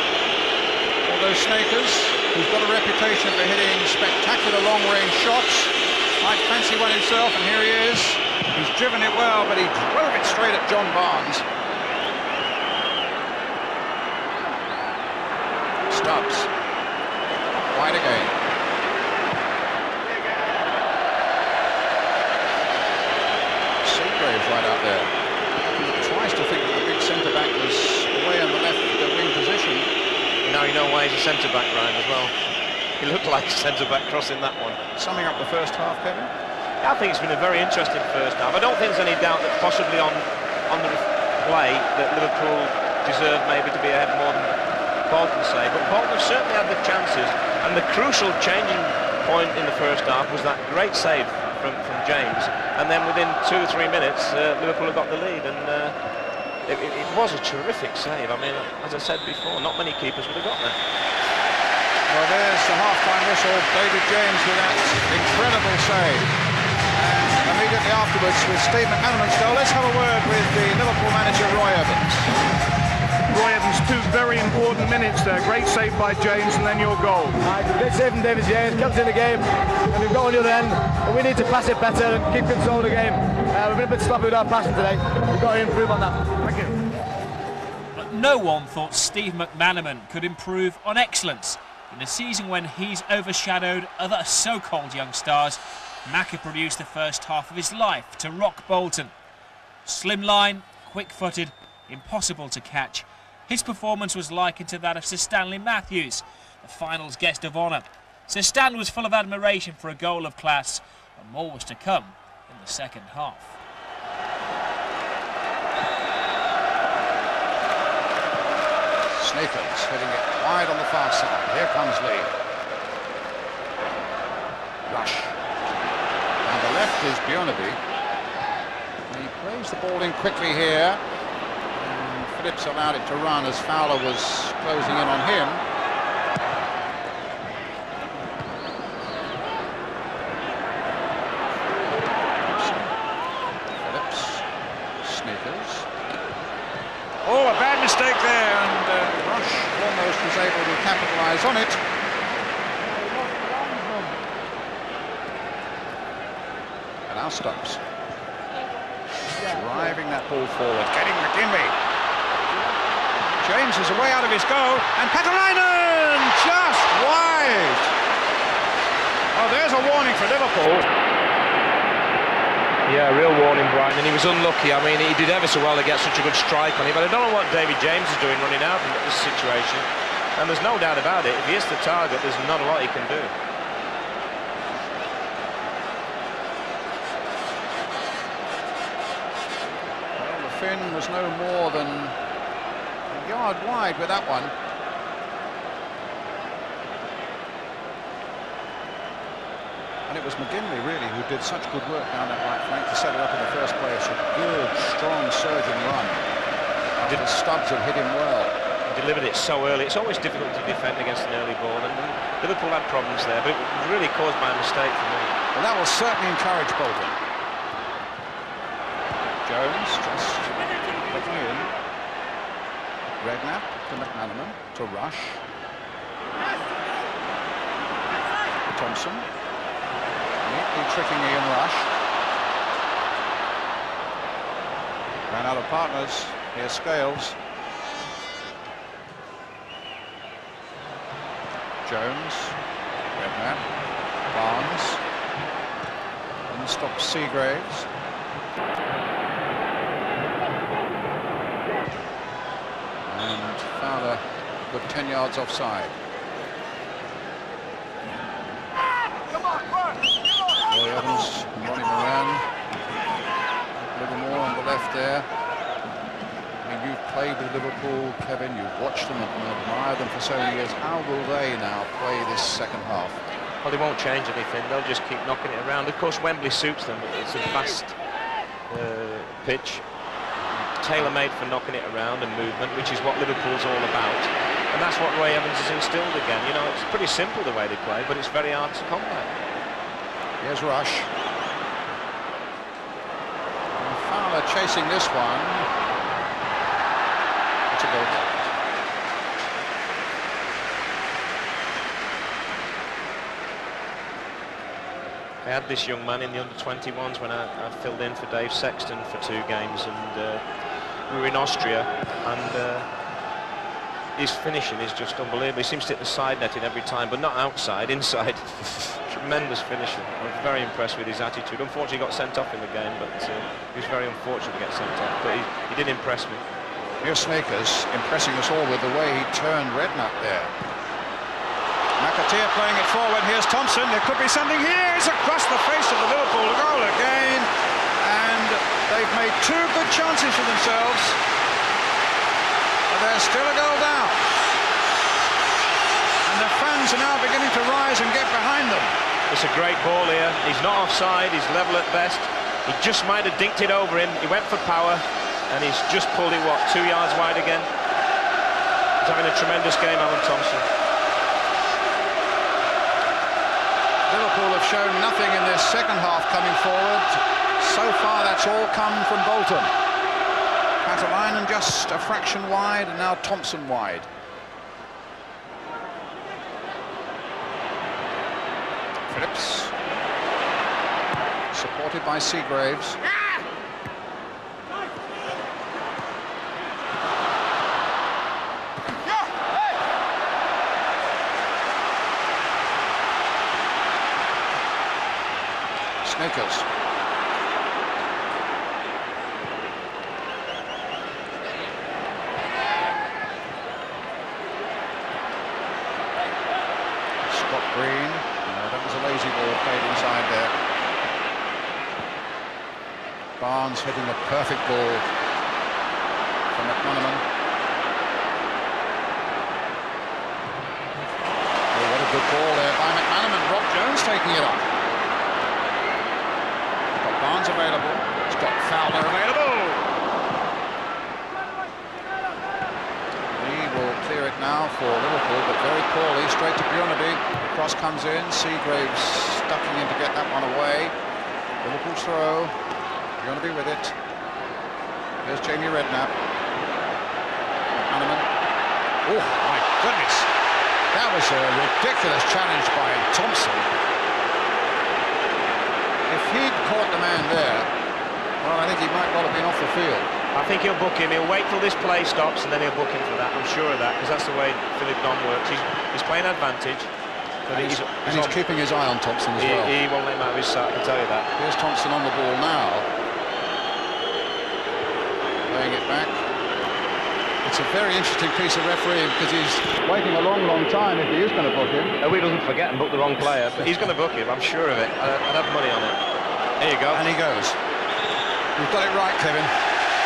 Although Snakers, who's got a reputation for hitting spectacular long-range shots, might fancy one himself, and here he is. He's driven it well, but he drove it straight at John Barnes. Stubbs. Wide again. Seagraves right out there. He tries to think that the big centre-back was away on the left wing position. Now you know why he's a centre-back, Ryan, as well. He looked like a centre-back crossing that one. Summing up the first half, Kevin? I think it's been a very interesting first half. I don't think there's any doubt that possibly on the play that Liverpool deserved maybe to be ahead more than Bolton say, but Bolton have certainly had the chances, and the crucial changing point in the first half was that great save from James, and then within 2 or 3 minutes Liverpool have got the lead, and it was a terrific save. I mean, as I said before, not many keepers would have got there. Well, there's the half-time whistle. David James with that incredible save, and immediately afterwards with Steve McManaman's goal, let's have a word with the Liverpool manager Roy Evans. Roy Evans, 2 very important minutes there. Great save by James and then your goal. Great save from David James, comes in the game, and we've got on the other end, and we need to pass it better and keep control of the game. We've been a bit sloppy with our passing today. We've got to improve on that. Thank you. But no one thought Steve McManaman could improve on excellence. In a season when he's overshadowed other so-called young stars, Macca produced the first half of his life to rock Bolton. Slimline, quick-footed, impossible to catch. His performance was likened to that of Sir Stanley Matthews, the final's guest of honour. Sir Stan was full of admiration for a goal of class, and more was to come in the second half. Sneakers hitting it wide on the far side. Here comes Lee. Rush. And the left is Bjornaby. He plays the ball in quickly here. And Phillips allowed it to run as Fowler was closing in on him. Phillips. Sneakers. Oh, a bad mistake there, and Rush almost was able to capitalise on it. And now Stubbs. Driving that ball forward, getting McGinley. James is away out of his goal, and Patalainen just wide. Oh, there's a warning for Liverpool. Yeah, real warning, Brian, and he was unlucky. I mean, he did ever so well to get such a good strike on it, but I don't know what David James is doing running out in this situation. And there's no doubt about it, if he hits the target, there's not a lot he can do. Well, the Finn was no more than a yard wide with that one. And it was McGinley, really, who did such good work down that right flank to set it up in the first place. A good, strong, surging run. The Stubbs had hit him well. He delivered it so early. It's always difficult to defend against an early ball, and Liverpool had problems there, but it was really caused by a mistake for me. Well, that will certainly encourage Bolton. Jones just looking in. Redknapp to McManaman to Rush. Thompson. Neatly tricking Ian Rush. Ran out of partners. Here's Scales. Jones. Redknapp. Barnes. And stops Seagraves. And Fowler good 10 yards offside. Roy Evans, Ronnie Moran, a little more on the left there. I mean, you've played with Liverpool, Kevin, you've watched them and admired them for so many years. How will they now play this second half? Well, they won't change anything. They'll just keep knocking it around. Of course, Wembley suits them. It's a fast pitch, tailor-made for knocking it around and movement, which is what Liverpool's all about. And that's what Roy Evans has instilled again. You know, it's pretty simple the way they play, but it's very hard to combat. Here's Rush. And Fowler chasing this one. It's a goal. I had this young man in the under-21s when I filled in for Dave Sexton for 2 games, and we were in Austria, and his finishing is just unbelievable. He seems to hit the side netting every time, but not outside, inside. Tremendous finisher. I was very impressed with his attitude. Unfortunately, he got sent off in the game, but he was very unfortunate to get sent off, but he did impress me. Here's Snakers impressing us all with the way he turned Redknapp there. McAteer playing it forward. Here's Thompson. There could be something here. It's across the face of the Liverpool goal again. And they've made 2 good chances for themselves. But there's still a goal down. And the fans are now beginning to rise and get behind them. It's a great ball here. He's not offside. He's level at best. He just might have dinked it over him. He went for power, and he's just pulled it, what, 2 yards wide again? He's having a tremendous game, Alan Thompson. Liverpool have shown nothing in this second half coming forward. So far, that's all come from Bolton. Catalinen just a fraction wide, and now Thompson wide. Phillips, supported by Seagraves. Sneakers. Scott Green. That was a lazy ball played inside there. Barnes hitting a perfect ball from McManaman. Oh, what a good ball there by McManaman. Rob Jones taking it up. Got Barnes available. He's got Fowler available. He will clear it now for Liverpool, but very poorly. Straight to Bjornaby. The cross comes in. Seagraves ducking in to get that one away. Liverpool's throw. Bjornaby with it. There's Jamie Redknapp. McManaman. Oh my goodness! That was a ridiculous challenge by Thompson. If he'd caught the man there, well, I think he might well have been off the field. I think he'll book him. He'll wait till this play stops and then he'll book him for that. I'm sure of that, because that's the way Philip Don works. He's playing advantage. But And he's keeping his eye on Thompson as well. He won't let him out of his sight, I can tell you that. Here's Thompson on the ball now. Laying it back. It's a very interesting piece of refereeing because he's waiting a long, long time if he is going to book him. He doesn't forget and book the wrong player, but he's going to book him, I'm sure of it. I'd have money on it. There you go. And he goes. You've got it right, Kevin.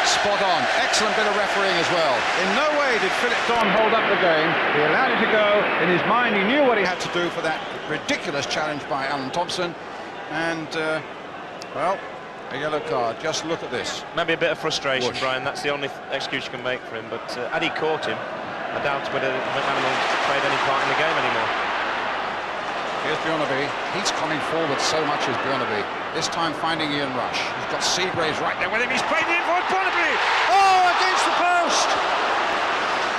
Spot on. Excellent bit of refereeing as well. In no way did Philip Don hold up the game. He allowed it to go. In his mind, he knew what he had to do for that ridiculous challenge by Alan Thompson. And, well, a yellow card. Just look at this. Maybe a bit of frustration, Whoosh. Brian. That's the only excuse you can make for him. But had he caught him, I doubt whether McManaman played any part in the game anymore. Here's Bjornaby. He's coming forward so much as Bjornaby. This time finding Ian Rush. He's got Seagraves right there with him. He's played in for Bjornaby. Oh, against the post.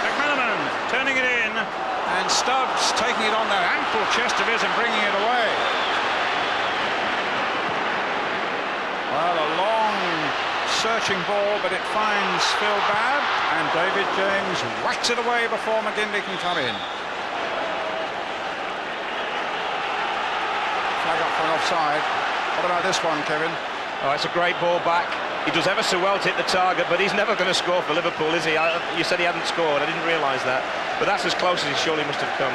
McManaman turning it in. And Stubbs taking it on that ample chest of his and bringing it away. Well, a long searching ball, but it finds Phil Babb. And David James whacks it away before McGinley can come in. Flag up for an offside. What about this one, Kevin? Oh, it's a great ball back. He does ever so well to hit the target, but he's never going to score for Liverpool, is he? You said he hadn't scored. I didn't realise that. But that's as close as he surely must have come.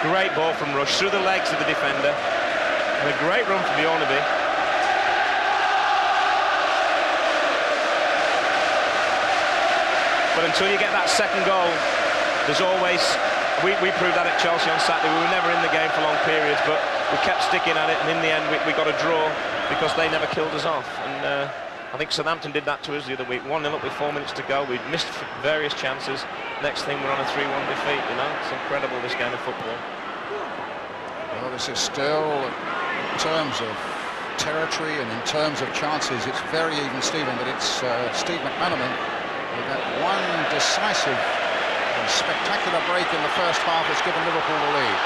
Great ball from Rush, through the legs of the defender. And a great run from Bjornaby. But until you get that second goal, there's always... We proved that at Chelsea on Saturday. We were never in the game for long periods, but we kept sticking at it, and in the end we got a draw because they never killed us off. And I think Southampton did that to us the other week. 1-0 up with 4 minutes to go. We'd missed various chances. Next thing, we're on a 3-1 defeat, you know. It's incredible, this game of football. Well, this is still, in terms of territory and in terms of chances, it's very even, Stephen, but it's Steve McManaman with that one decisive and spectacular break in the first half that's given Liverpool the lead.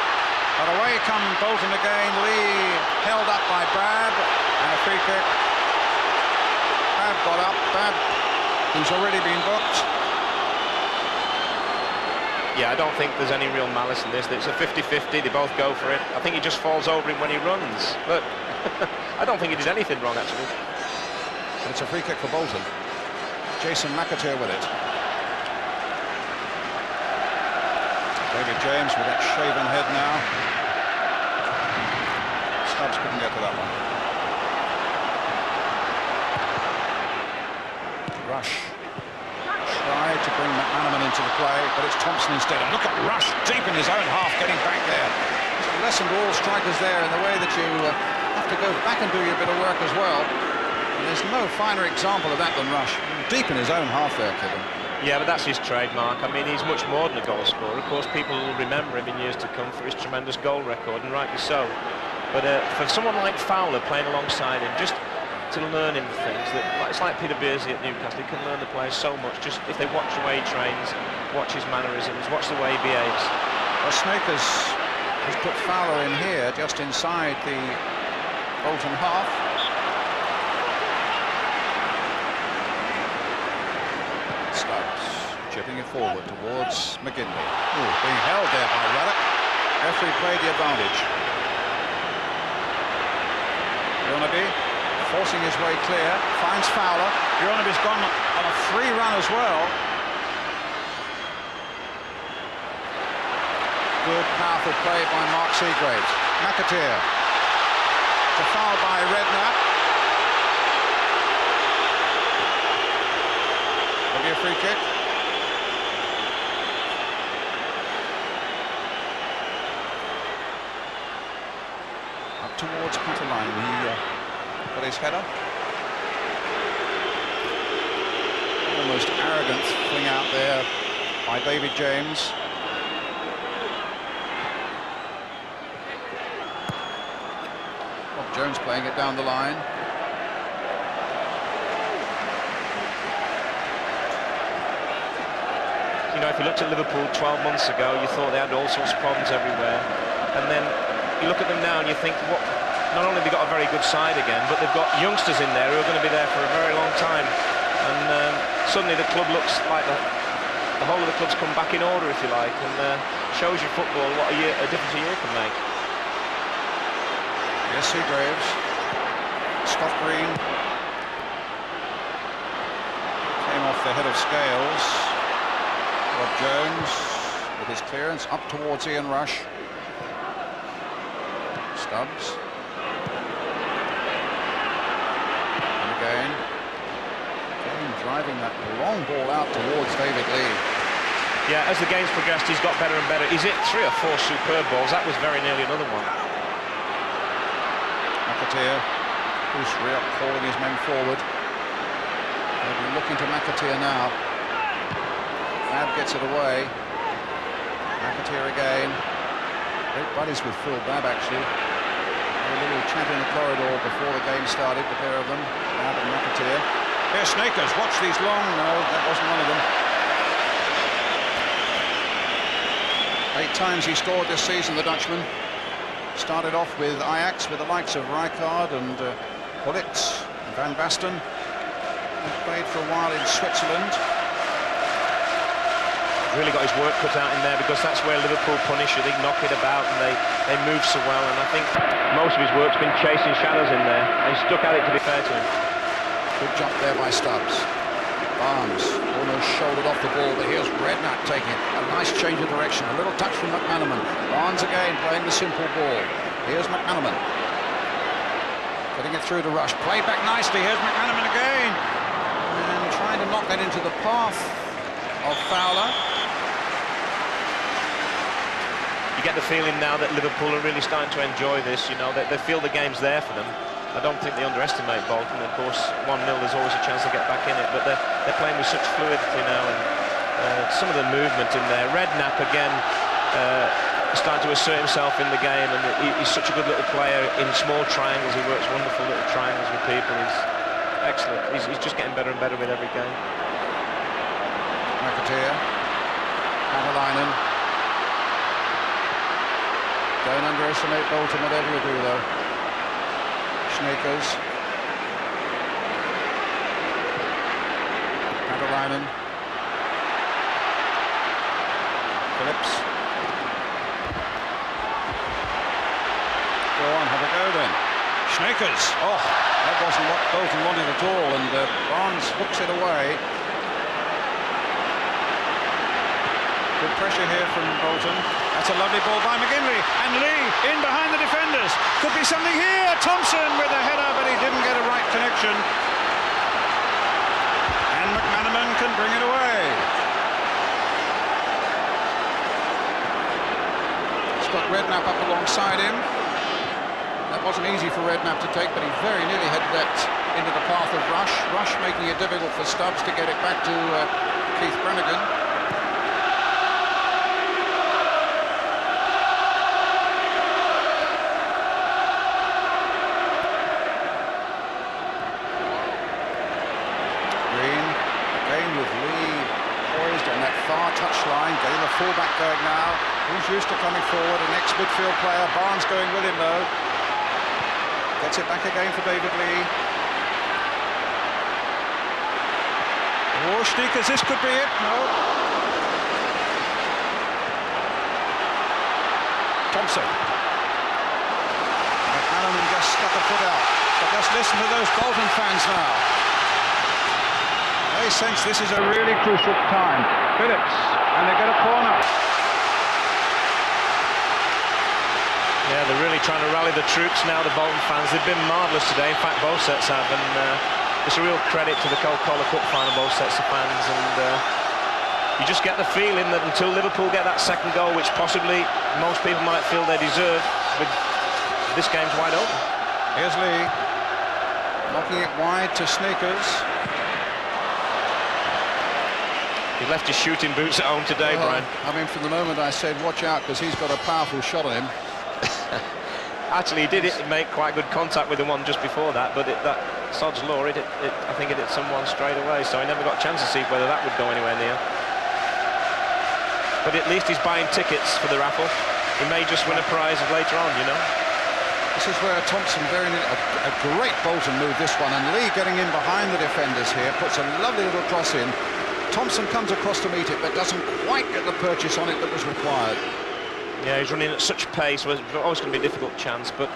But away come Bolton again. Lee held up by Babb, and a free kick. Babb got up. Babb, who's already been booked. Yeah, I don't think there's any real malice in this. It's a 50-50, they both go for it. I think he just falls over him when he runs. But I don't think he did anything wrong, actually. And it's a free kick for Bolton. Jason McAteer with it. David James with that shaven head now. Stubbs couldn't get to that one. Rush tried to bring McManaman into the play, but it's Thompson instead. And look at Rush deep in his own half, getting back there. It's a lesson to all strikers there in the way that you have to go back and do your bit of work as well. And there's no finer example of that than Rush. Deep in his own half there, Kevin. Yeah, but that's his trademark. I mean, he's much more than a goal scorer. Of course, people will remember him in years to come for his tremendous goal record, and rightly so. But for someone like Fowler playing alongside him, just to learn him things that, it's like Peter Beardsley at Newcastle. He can learn the players so much just if they watch the way he trains, watch his mannerisms, watch the way he behaves. Well, Snakers has put Fowler in here, just inside the Bolton half. Stubbs chipping it forward towards McGinley. Ooh, being held there by Relic. Referee played the advantage. Bjornaby forcing his way clear, finds Fowler. Bjornaby's gone on a free run as well. Good, powerful play by Mark Seagraves. McAteer. It's a foul by Redknapp. Will be a free kick. Up towards Cataline. He got his header. Almost arrogant fling out there by David James. Jones playing it down the line. You know, if you looked at Liverpool 12 months ago, you thought they had all sorts of problems everywhere. And then you look at them now and you think, what? Not only have they got a very good side again, but they've got youngsters in there who are going to be there for a very long time. And suddenly the club looks like the whole of the club's come back in order, if you like, and shows you football what a difference a year can make. Yes, Seagraves. Scott Green came off the head of Scales. Rob Jones with his clearance up towards Ian Rush. Stubbs. And again driving that long ball out towards David Lee. Yeah, as the game's progressed, he's got better and better. He's hit 3 or 4 superb balls. That was very nearly another one. McAteer, who's calling his men forward. They'll be looking to McAteer now. Babb gets it away. McAteer again. Great buddies with Phil Babb, actually. A little chat in the corridor before the game started, the pair of them, Babb and McAteer. Here's Snakers, watch these long. No, that wasn't one of them. 8 times he scored this season, the Dutchman. Started off with Ajax with the likes of Rijkaard and Gullit and Van Basten. He played for a while in Switzerland. Really got his work cut out in there, because that's where Liverpool punish you. They knock it about and they move so well, and I think most of his work's been chasing shadows in there, and he stuck at it, to be fair to him. Good jump there by Stubbs. Barnes almost shouldered off the ball, but here's Redknapp taking it. A nice change of direction. A little touch from McManaman. Barnes again playing the simple ball. Here's McManaman. Getting it through to Rush. Play back nicely. Here's McManaman again. And trying to knock that into the path of Fowler. You get the feeling now that Liverpool are really starting to enjoy this. You know, they feel the game's there for them. I don't think they underestimate Bolton. Of course, 1-0, there's always a chance to get back in it, but they're playing with such fluidity now, and some of the movement in there. Redknapp again starting to assert himself in the game, and he's such a good little player in small triangles. He works wonderful little triangles with people. He's excellent. He's just getting better and better with every game. McAteer, Catalinen. Don't underestimate Bolton, whatever you do, though. Snakers. Catalinen. Phillips. Go on, have a go then. Snakers. Oh, that wasn't what Bolton wanted at all, and Barnes hooks it away. Good pressure here from Bolton. That's a lovely ball by McGinley, and Lee in behind the defenders. Could be something here. Thompson with a header, but he didn't get a right connection. And McManaman can bring it away. He's got Redknapp up alongside him. That wasn't easy for Redknapp to take, but he very nearly headed that into the path of Rush. Rush making it difficult for Stubbs to get it back to Keith Brannigan. far touchline, getting the fullback going now. Who's used to coming forward? An ex-midfield player. Barnes going with him though. Gets it back again for David Lee. Oh, Sneakers, this could be it. No. Thompson. McManaman just stuck a foot out. But just listen to those Bolton fans now. They sense this is a really crucial time. Phillips, and they get a corner. Yeah, they're really trying to rally the troops now, the Bolton fans. They've been marvellous today. In fact, both sets have. And it's a real credit to the Coca-Cola Cup final, both sets of fans. And you just get the feeling that until Liverpool get that second goal, which possibly most people might feel they deserve, with this game's wide open. Here's Lee, knocking it wide to Sneakers. He left his shooting boots at home today, Brian. I mean, from the moment I said watch out because he's got a powerful shot on him. Actually, he did make quite good contact with the one just before that, but that sod's law, I think it hit someone straight away, so he never got a chance to see whether that would go anywhere near. But at least he's buying tickets for the raffle. He may just win a prize later on, you know. This is where Thompson, a great Bolton move, this one, and Lee getting in behind the defenders here, puts a lovely little cross in. Thompson comes across to meet it, but doesn't quite get the purchase on it that was required. Yeah, he's running at such pace, well, it's always going to be a difficult chance, but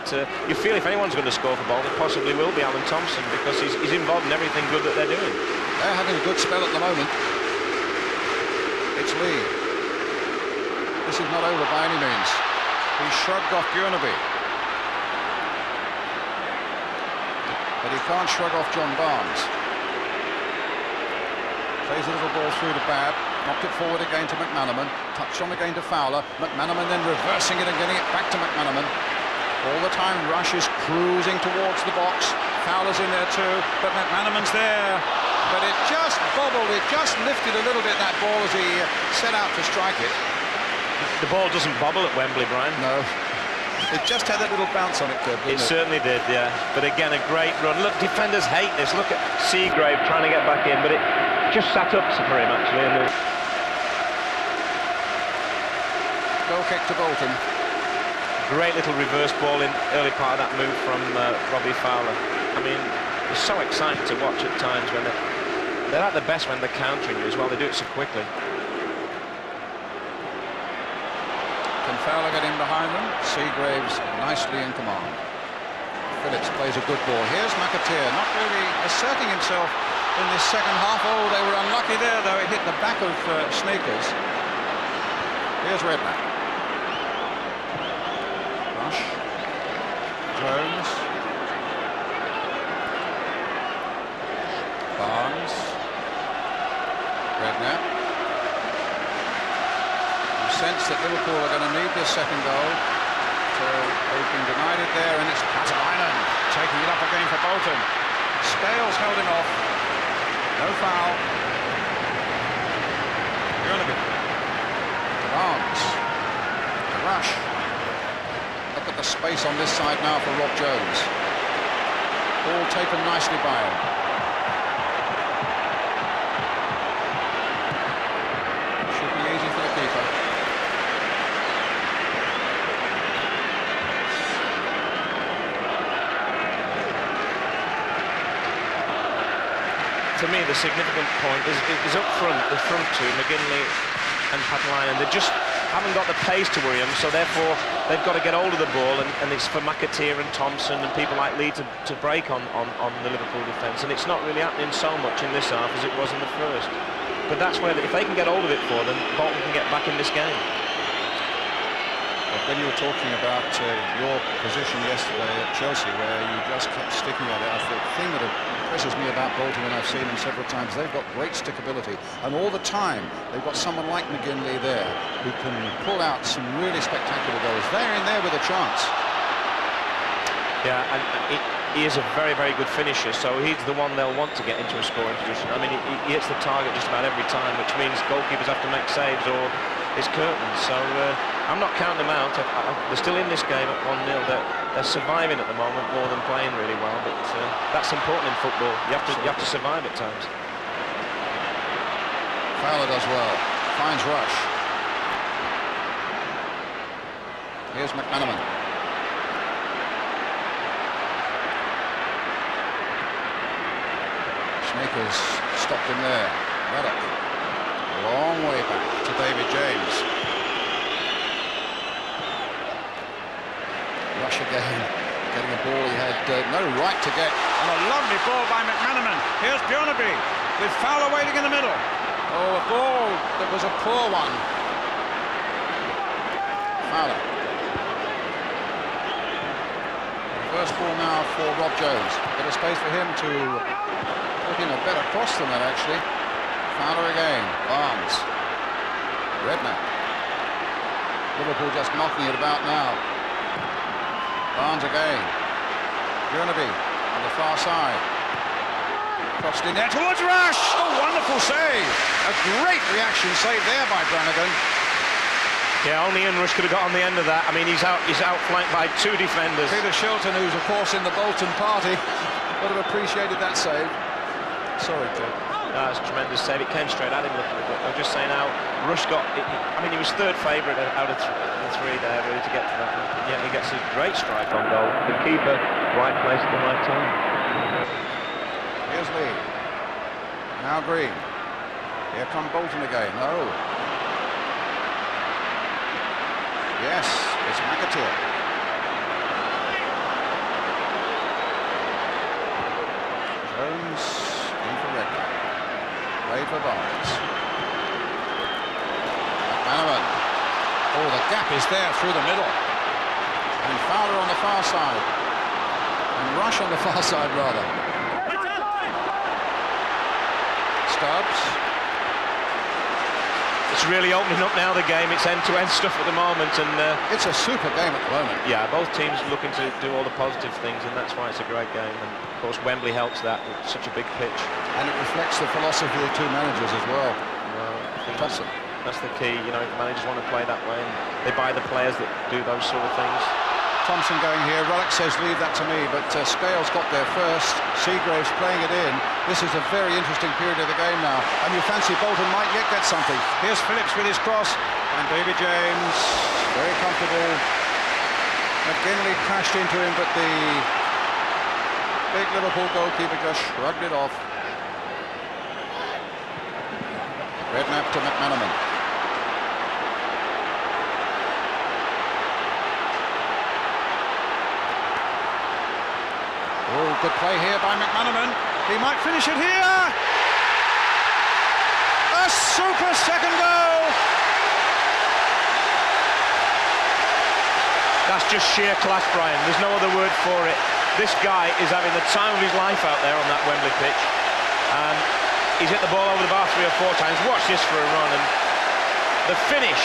you feel if anyone's going to score for Bolton, it possibly will be Alan Thompson, because he's involved in everything good that they're doing. They're having a good spell at the moment. It's Lee. This is not over by any means. He shrugged off Burnaby. But he can't shrug off John Barnes. Plays a little ball through to Babb, knocked it forward again to McManaman, touched on again to Fowler, McManaman then reversing it and getting it back to McManaman. All the time Rush is cruising towards the box, Fowler's in there too, but McManaman's there. But it just bobbled, it just lifted a little bit, that ball, as he set out to strike it. The ball doesn't bobble at Wembley, Brian. No. It just had that little bounce on it, didn't it? It certainly did, yeah. But again, a great run. Look, defenders hate this. Look at Seagrave trying to get back in, but it just sat up for him, actually. And goal kick to Bolton. Great little reverse ball in early part of that move from Robbie Fowler. I mean, it's so exciting to watch at times when they're at their best when they're countering you as well. They do it so quickly. Can Fowler get in behind them? Seagrave's nicely in command. Phillips plays a good ball. Here's McAteer, not really asserting himself in this second half. Oh, they were unlucky there, though. It hit the back of Sneakers. Here's Redknapp. Rush. Jones. Barnes. Redknapp. Sense that Liverpool are going to need this second goal, so they've been denied it there, and it's Patalainen taking it up again for Bolton. Scales held him off, no foul. Burnaby, Barnes, Rush. Look at the space on this side now for Rob Jones. Ball taken nicely by him. Should be easy for the keeper. To me, the significant point is up front, the front two, McGinley and Patalainen. They just haven't got the pace to worry them, so therefore they've got to get hold of the ball, and it's for McAteer and Thompson and people like Lee to break on the Liverpool defence, and it's not really happening so much in this half as it was in the first. But that's where, if they can get hold of it for them, Bolton can get back in this game. When you were talking about your position yesterday at Chelsea, where you just kept sticking at it, I thought the thing that impresses me about Bolton, when I've seen them several times, they've got great stickability, and all the time they've got someone like McGinley there who can pull out some really spectacular goals. They're in there with a chance. Yeah, and he is a very, very good finisher, so he's the one they'll want to get into a scoring position. I mean, he hits the target just about every time, which means goalkeepers have to make saves or it's curtains. So I'm not counting them out. They're still in this game at 1-0. They're surviving at the moment more than playing really well, but that's important in football. You have to survive at times. Fowler does well. Finds Rush. Here's McManaman. Schneekers stopped him there. Ruddock. Long way back to David James. Rush again. Getting a ball he had no right to get. And a lovely ball by McManaman. Here's Bjornaby with Fowler waiting in the middle. Oh, a ball that was a poor one. Fowler. First ball now for Rob Jones. Bit of space for him to put in a better cross than that, actually. Fowler again. Barnes. Redknapp. Liverpool just knocking it about now. Barnes again. Bjornaby on the far side. Crossed in there towards Rush. Oh, wonderful save. A great reaction save there by Brannigan. Yeah, only Ian Rush could have got on the end of that. I mean, he's outflanked by two defenders. Peter Shilton, who's of course in the Bolton party, would have appreciated that save. Sorry, Ted. No, it's a tremendous save. It came straight at him, luckily. But I'm just saying how Rush got. I mean, he was third favourite out of the three there, really, to get to that. And yet he gets a great strike on goal. The keeper, right place at the right time. Here's Lee. Now Green. Here come Bolton again. Oh. Yes, it's McAteer. Jones in for Redknapp. Played for Barnes. McManaman. Oh, the gap is there through the middle. And Fowler on the far side. And Rush on the far side, rather. Stubbs. It's really opening up now, the game. It's end-to-end stuff at the moment, and it's a super game at the moment. Yeah, both teams looking to do all the positive things, and that's why it's a great game. And of course, Wembley helps that with such a big pitch. And it reflects the philosophy of the two managers as well. That's the key. You know, if the managers want to play that way, and they buy the players that do those sort of things. Thompson going here. Ruddock says leave that to me, but Scales got there first. Seagraves playing it in. This is a very interesting period of the game now, and you fancy Bolton might yet get something. Here's Phillips with his cross, and David James very comfortable. McGinley crashed into him, but the big Liverpool goalkeeper just shrugged it off. Redknapp to McManaman. Oh, good play here by McManaman. He might finish it here. A super second goal. That's just sheer class, Brian. There's no other word for it. This guy is having the time of his life out there on that Wembley pitch. He's hit the ball over the bar 3 or 4 times. Watch this for a run, and the finish.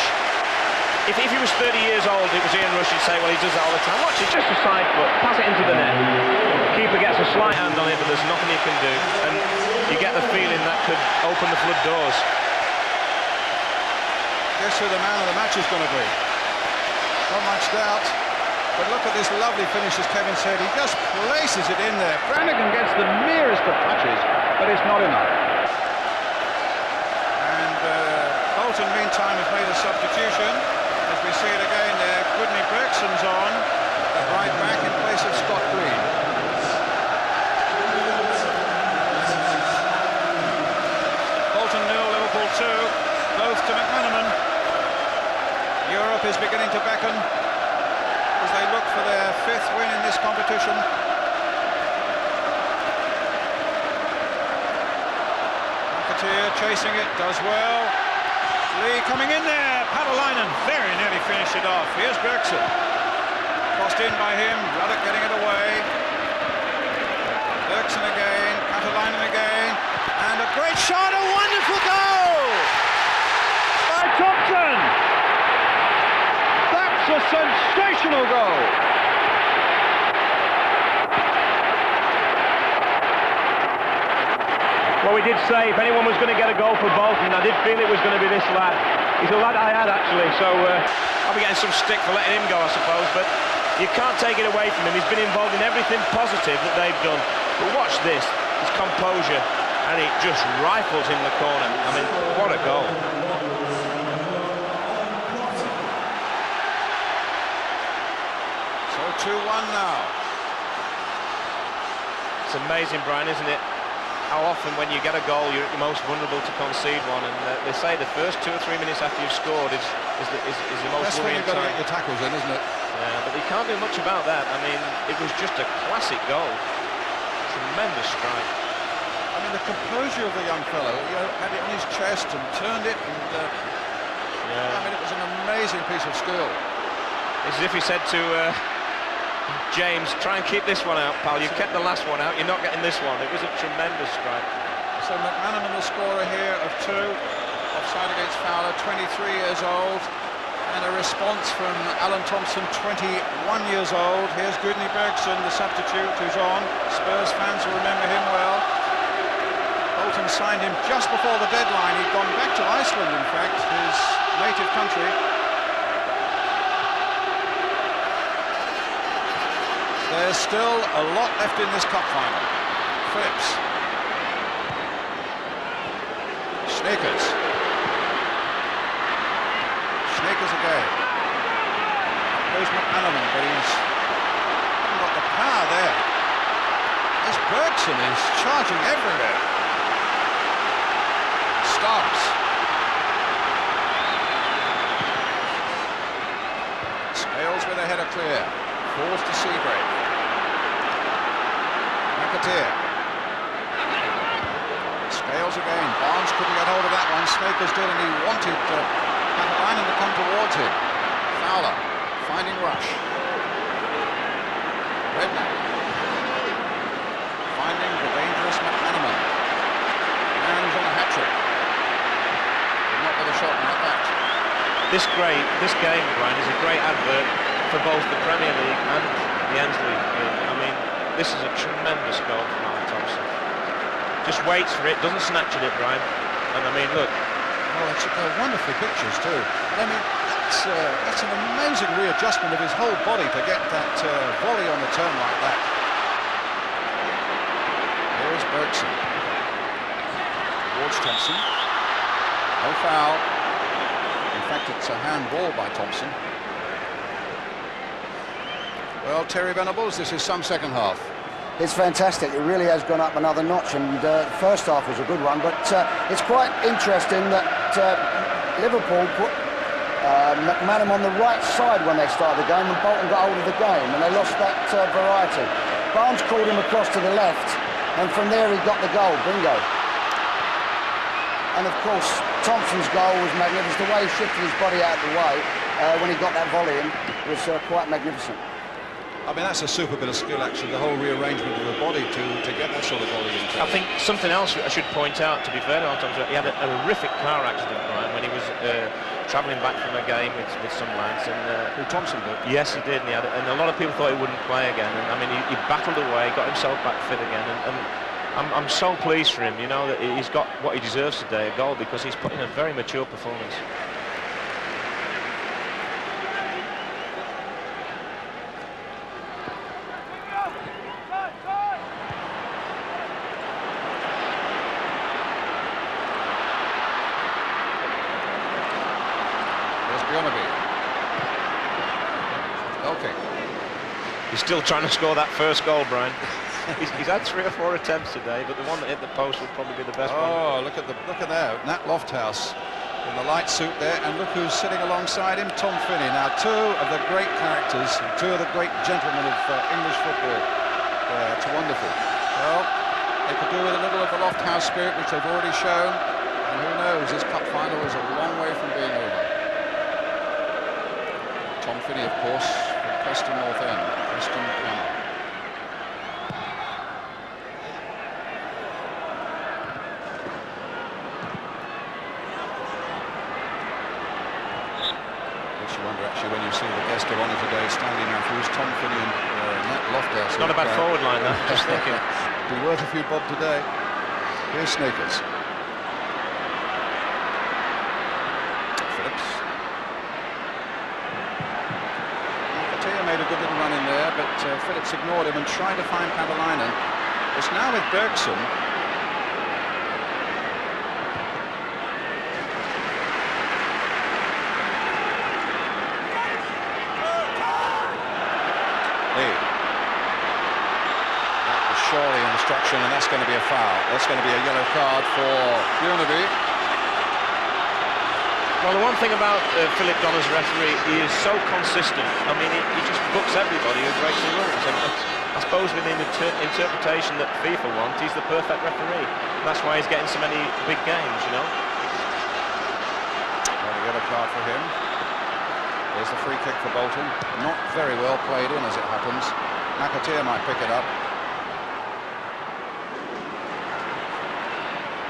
If he was 30 years old, it was Ian Rush, you'd say, well, he does that all the time. Watch it, just a side foot, pass it into the net. The keeper gets a slight hand on it, but there's nothing he can do. And you get the feeling that could open the flood doors. Guess who the man of the match is going to be? Not much doubt. But look at this lovely finish, as Kevin said. He just places it in there. Brannigan gets the merest of touches, but it's not enough. And Bolton, meantime, has made a substitution. As we see it again there, Goodney Bergson's on at right back in place of Scott Green. Bolton 0, Liverpool 2, both to McManaman. Europe is beginning to beckon as they look for their 5th win in this competition. McAteer chasing it, does well. Lee coming in there, Padalainen very nearly finished it off. Here's Bergson. Crossed in by him, Ruddock getting it away. Bergson again, Padalainen again, and a great shot, a wonderful goal by Thompson. That's a sensational goal. Well, we did say if anyone was going to get a goal for Bolton, I did feel it was going to be this lad. He's a lad I had, actually, so I'll be getting some stick for letting him go, I suppose, but you can't take it away from him. He's been involved in everything positive that they've done. But watch this, his composure, and it just rifles in the corner. I mean, what a goal. 2-1 now. It's amazing, Brian, isn't it? How often when you get a goal you're most vulnerable to concede one, and they say the first 2 or 3 minutes after you've scored is the most That's when worrying you've got to time. get your tackles in, isn't it? Yeah, but you can't do much about that. I mean, it was just a classic goal. Tremendous strike. I mean, the composure of the young fellow, had it on his chest and turned it, and I mean, it was an amazing piece of skill. It's as if he said to James, try and keep this one out, pal. You've kept the last one out, you're not getting this one. It was a tremendous strike. So McManaman, the scorer here of 2, offside against Fowler, 23 years old, and a response from Alan Thompson, 21 years old. Here's Gudni Bergson, the substitute, who's on. Spurs fans will remember him well. Bolton signed him just before the deadline. He'd gone back to Iceland, in fact, his native country. There's still a lot left in this cup final. Phillips. Sneakers. Sneakers again. Goes McManaman, but he's hasn't got the power there. This Bergson is charging everywhere. Stops. Scales with a header clear. Falls to Seagrave. McAteer. Scales again. Barnes couldn't get hold of that one. Snakers did, and he wanted Catalina to come towards him. Fowler finding Rush. Redknapp finding the dangerous McManaman. And on a hat-trick. Not with a shot like that. This game, Brian, is a great advert for both the Premier League and the Ensley League. I mean, this is a tremendous goal from Alan Thompson. Just waits for it, doesn't snatch at it, Brian. And I mean, look. Oh, it's wonderful pictures too. I mean, that's an amazing readjustment of his whole body to get that volley on the turn like that. Here is Bergson. Towards Thompson. No foul. In fact, it's a handball by Thompson. Well, Terry Venables, this is some second half. It's fantastic. It really has gone up another notch, and the first half was a good one. But it's quite interesting that Liverpool put McManaman on the right side when they started the game, and Bolton got hold of the game, and they lost that variety. Barnes called him across to the left, and from there he got the goal. Bingo. And of course, Thompson's goal was magnificent. The way he shifted his body out of the way when he got that volley in was quite magnificent. I mean, that's a super bit of skill, actually, the whole rearrangement of the body to get that sort of volley into. I think something else I should point out, to be fair to Thompson, he had a horrific car accident, Brian, when he was travelling back from a game with some lads. And Thompson did? Yes, he did, and a lot of people thought he wouldn't play again. And I mean, he battled away, got himself back fit again, and I'm so pleased for him, you know, that he's got what he deserves today, a goal, because he's put in a very mature performance. Okay. He's still trying to score that first goal, Brian. He's had 3 or 4 attempts today, but the one that hit the post would probably be the best one. Oh, look at there, Nat Lofthouse in the light suit there, and look who's sitting alongside him, Tom Finney. Now, 2 of the great characters, 2 of the great gentlemen of English football. It's wonderful. Well, they could do with a little of the Lofthouse spirit, which they've already shown, and who knows, this cup final is a long way from being over. Tom Finney, of course, from Preston North End, Preston Panel. Makes you wonder, actually, when you see the guest of honour today, Stanley Matthews, Tom Finney and Nat Lofthouse. Not a bad forward line, though, just thinking. Be worth a few bob today. Here's Snakers. Phillips. Made a good little run in there, but Phillips ignored him and tried to find Pavalainen. It's now with Bergson. surely an obstruction, and that's going to be a foul. That's going to be a yellow card for Bjornaby. Well, the one thing about Philip Don as a referee, he is so consistent. I mean, he just books everybody who breaks the rules. And I suppose with the interpretation that FIFA want, he's the perfect referee. That's why he's getting so many big games, you know. Well, a yellow card for him. There's the free kick for Bolton. Not very well played in, as it happens. McAteer might pick it up.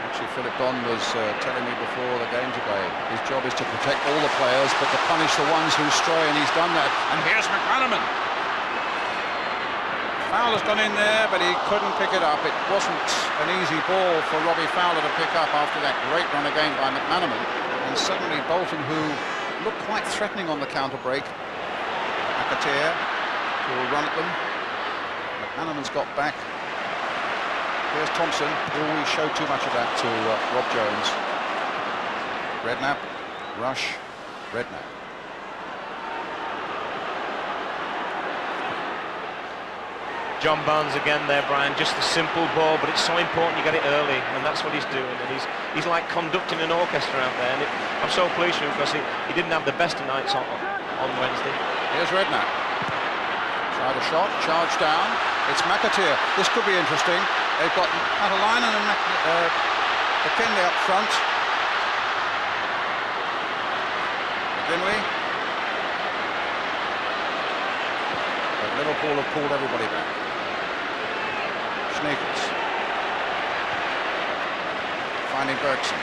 Actually, Philip Don was telling me before the game today, his job is to protect all the players, but to punish the ones who stray, and he's done that. And here's McManaman. Fowler's gone in there, but he couldn't pick it up. It wasn't an easy ball for Robbie Fowler to pick up after that great run again by McManaman. And suddenly Bolton, who looked quite threatening on the counter break. McAteer will run at them. McManaman's got back. Here's Thompson. We showed too much of that to Rob Jones. Redknapp, Rush, Redknapp. John Barnes again there, Brian, just a simple ball, but it's so important you get it early, and that's what he's doing. And he's like conducting an orchestra out there, and I'm so pleased with him because he didn't have the best of nights on Wednesday. Here's Redknapp. Tried a shot, charged down. It's McAteer. This could be interesting. They've got Catalina and McKinley up front. McKinley. But Liverpool have pulled everybody back. Sneakers. Finding Bergson.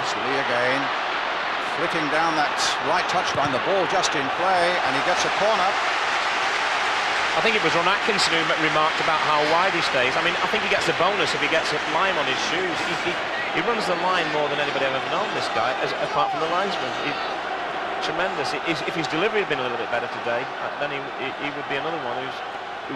It's Lee again. Flitting down that right touchline, the ball just in play, and he gets a corner. I think it was Ron Atkinson who remarked about how wide he stays. I mean, I think he gets a bonus if he gets a lime on his shoes. He runs the line more than anybody I've ever known, this guy, apart from the linesman. Tremendous. If his delivery had been a little bit better today, then he would be another one who,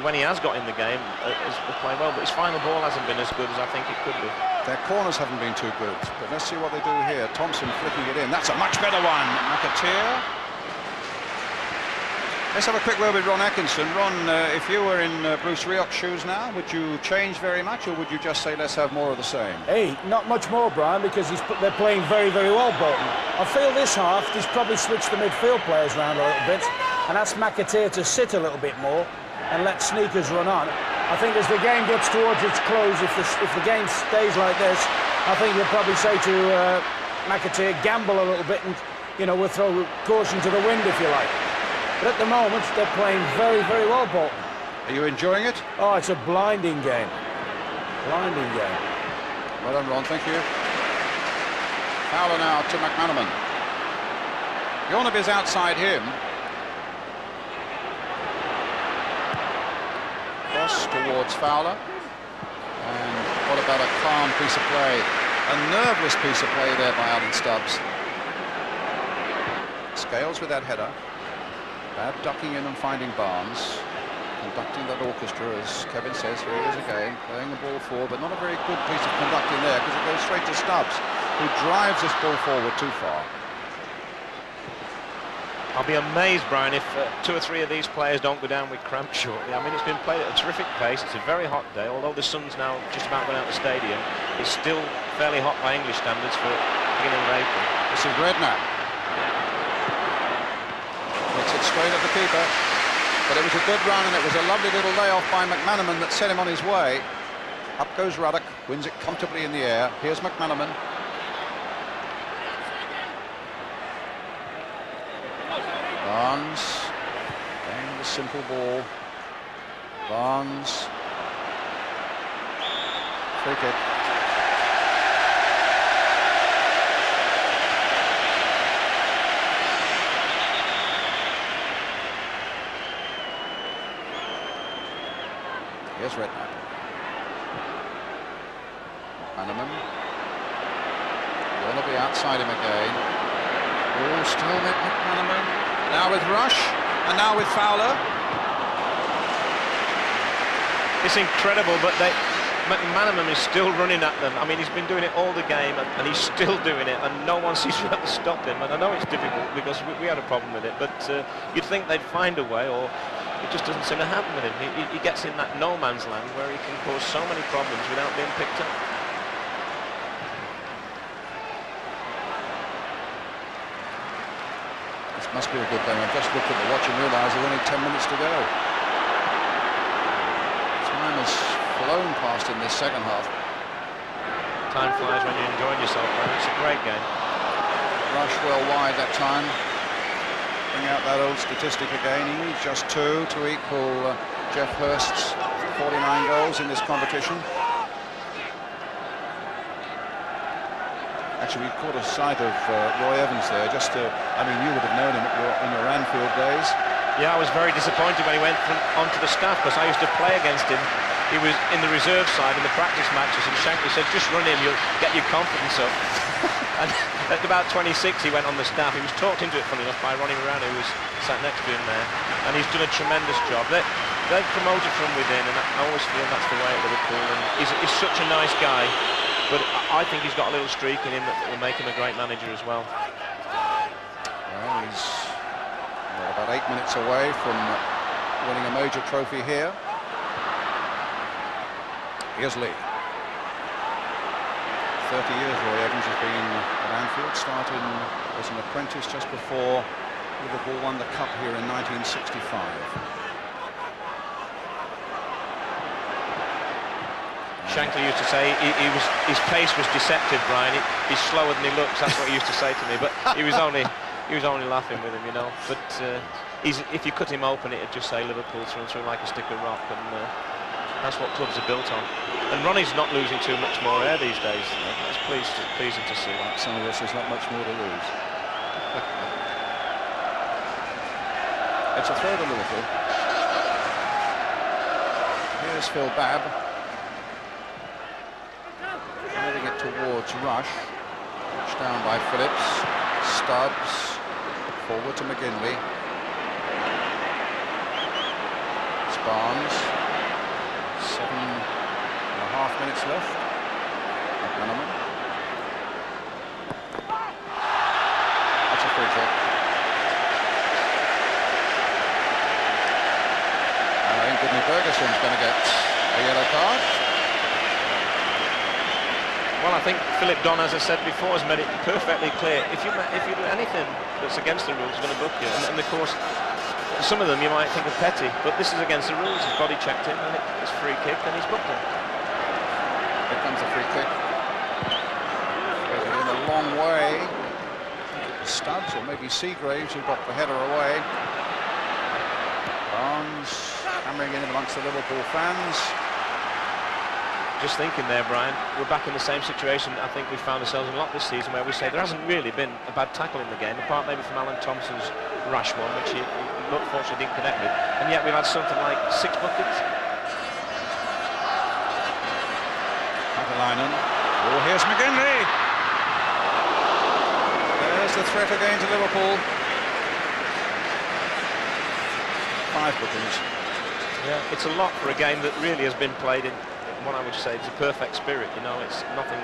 when he has got in the game, has played well. But his final ball hasn't been as good as I think it could be. Their corners haven't been too good, but let's see what they do here. Thompson flicking it in. That's a much better one. McAteer. Let's have a quick word with Ron Atkinson. Ron, if you were in Bruce Rioch's shoes now, would you change very much, or would you just say let's have more of the same? Hey, not much more, Brian, because they're playing very, very well, Bolton. I feel this half he's probably switched the midfield players around a little bit and asked McAteer to sit a little bit more and let Sneakers run on. I think as the game gets towards its close, if the game stays like this, I think you'll probably say to McAteer, gamble a little bit and, you know, we'll throw caution to the wind, if you like. But at the moment, they're playing very, very well, Bolton. Are you enjoying it? Oh, it's a blinding game. Blinding game. Well done, Ron, thank you. Fowler now to McManaman. Bjornaby's outside him. Cross towards Fowler. And what about a calm piece of play? A nerveless piece of play there by Alan Stubbs. Scales with that header. Bad ducking in and finding Barnes. Conducting that orchestra, as Kevin says, here he is again, playing the ball forward, but not a very good piece of conducting there, because it goes straight to Stubbs, who drives this ball forward too far. I'll be amazed, Brian, if 2 or 3 of these players don't go down with cramp shortly. I mean, it's been played at a terrific pace. It's a very hot day, although the sun's now just about going out the stadium. It's still fairly hot by English standards for beginning of April. This is Redknapp. Hits it straight at the keeper. But it was a good run, and it was a lovely little layoff by McManaman that set him on his way. Up goes Ruddock, wins it comfortably in the air. Here's McManaman. Barnes, playing the simple ball. Barnes. Free kick. Here's Redknapp. McManaman. Will be outside him again. Oh, still with McManaman. Now with Rush, and now with Fowler. It's incredible, but McManaman is still running at them. I mean, he's been doing it all the game, and he's still doing it, and no one seems to be able to stop him. And I know it's difficult because we had a problem with it, but you'd think they'd find a way, or it just doesn't seem to happen with him. He gets in that no man's land where he can cause so many problems without being picked up. This must be a good game. I've just looked at the watch and realised there's only 10 minutes to go. Time has flown past in this second half. Time flies when you're enjoying yourself, man. It's a great game. Rush well wide that time. Bring out that old statistic again. He needs just 2 to equal Jeff Hurst's 49 goals in this competition. Actually, we caught a sight of Roy Evans there. I mean, you would have known him in your Anfield days. Yeah, I was very disappointed when he went onto the staff, because I used to play against him. He was in the reserve side in the practice matches, and Shankly said, just run him, you'll get your confidence up. And at about 26, he went on the staff. He was talked into it, funny enough, by Ronnie Moran, who was sat next to him there. And he's done a tremendous job. They've promoted from within, and I always feel that's the way at Liverpool. And he's such a nice guy, but I think he's got a little streak in him that will make him a great manager as well. Well, he's about 8 minutes away from winning a major trophy here. Here's Lee. 30 years Roy Evans has been at Anfield, starting as an apprentice just before Liverpool won the Cup here in 1965. Shankly used to say his pace was deceptive, Brian. He's slower than he looks. That's what he used to say to me. But he was only laughing with him, you know. But if you cut him open, it'd just say Liverpool through and through like a stick of rock, and that's what clubs are built on. And Ronnie's not losing too much more air these days. It's pleasing to see. Like some of us, there's not much more to lose. It's a throw to Liverpool. Here's Phil Babb. Moving it towards Rush. Pushed down by Phillips. Stubbs. Forward to McGinley. It's Barnes. 7.5 minutes left. McManaman. That's a free kick. I think Gudni Bergersson's going to get a yellow card. Well, I think Philip Don, as I said before, has made it perfectly clear. If you do anything that's against the rules, he's going to book you. And of course, some of them you might think are petty, but this is against the rules. His body checked him, and it's free kick, and he's booked him. Here comes the free kick. Goes in a long way. Stubbs or maybe Seagraves who got the header away. Barnes hammering in amongst the Liverpool fans. Just thinking there, Brian, we're back in the same situation I think we found ourselves in a lot this season, where we say there hasn't really been a bad tackle in the game, apart maybe from Alan Thompson's rash one, which he unfortunately didn't connect with, and yet we've had something like 6 buckets. Hatalainen. Oh, here's McGinley. There's the threat again to Liverpool. 5 bookings. Yeah, it's a lot for a game that really has been played in what I would say is a perfect spirit. You know, it's nothing.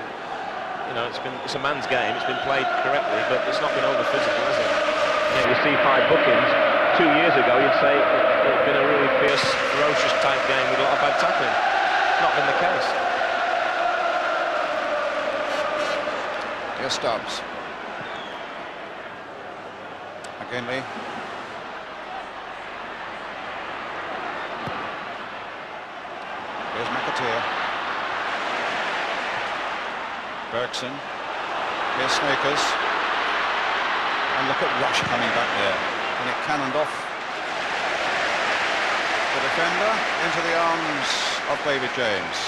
You know, it's a man's game. It's been played correctly, but it's not been over physical, has it? Yeah, you see 5 bookings. 2 years ago, you'd say it's been a really fierce, ferocious type game with a lot of bad tackling. Not been the case. Here's Stubbs. McGinley. Here's McAteer. Bergson. Here's Snakers. And look at Rush coming back there. And it cannoned off the defender into the arms of David James.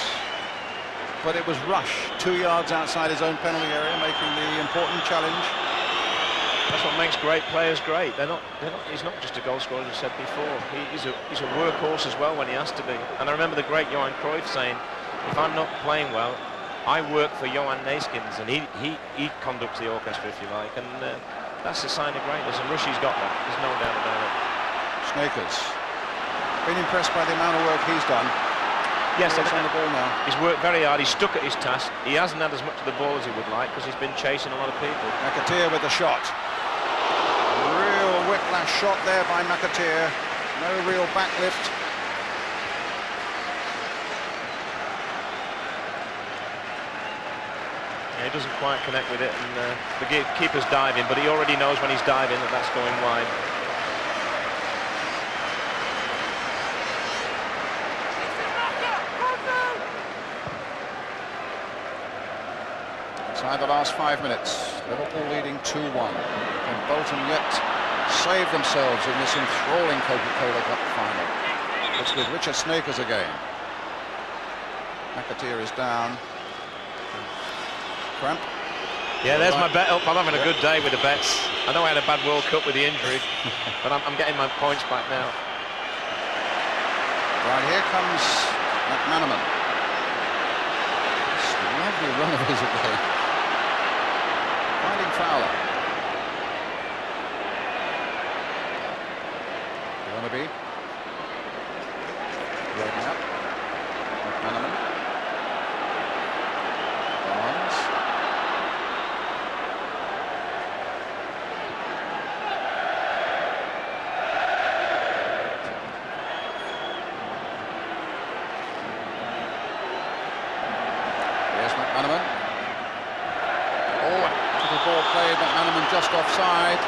But it was Rush, 2 yards outside his own penalty area, making the important challenge. That's what makes great players great. He's not just a goal scorer, as I said before. He's a workhorse as well when he has to be. And I remember the great Johan Cruyff saying, if I'm not playing well, I work for Johan Neeskens, and he conducts the orchestra, if you like. And that's a sign of greatness, and Rushy's got that. There's no doubt about it. Snakers. Been impressed by the amount of work he's done. Yes, He's on the ball now. He's worked very hard. He's stuck at his task. He hasn't had as much of the ball as he would like because he's been chasing a lot of people. McAteer with the shot. Real whiplash shot there by McAteer. No real backlift. Yeah, he doesn't quite connect with it, and the keeper's diving, but he already knows when he's diving that that's going wide. Inside the last 5 minutes, Liverpool leading 2-1. Can Bolton yet save themselves in this enthralling Coca-Cola Cup final? It's with Richard Snakers again. McAteer is down. Cramp. Yeah, there's my bet up. I'm having a good day with the bets. I know I had a bad World Cup with the injury, but I'm getting my points back now. Right, here comes McManaman. It's a lovely run of his again. Finding Fowler. Burnaby. Redknapp. McManaman. Barnes. Here's McManaman. Oh, little ball played, McManaman just offside.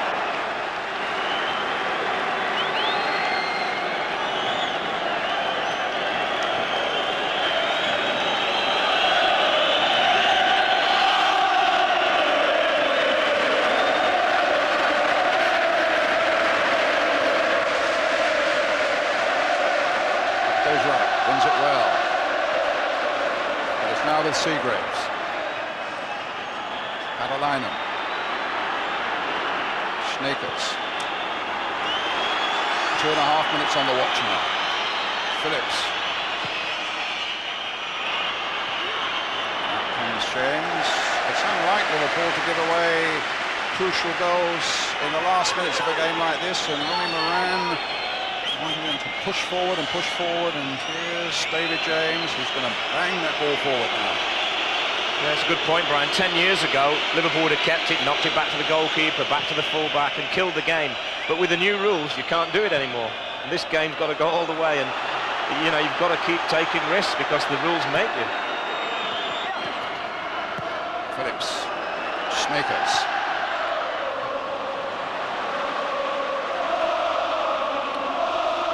Goes right, wins it well. But it's now with Seagraves. Padalainen. Snakers. 2.5 minutes on the watch now. Phillips. Out comes James. It's unlike Liverpool to give away crucial goals in the last minutes of a game like this, and Ronnie Moran wanting them to push forward, and here's David James, who's going to bang that ball forward now. Yeah, that's a good point, Brian. 10 years ago, Liverpool would have kept it, knocked it back to the goalkeeper, back to the full-back, and killed the game. But with the new rules, you can't do it anymore. And this game's got to go all the way, and you know, you've got to keep taking risks because the rules make you. Phillips. Snakers.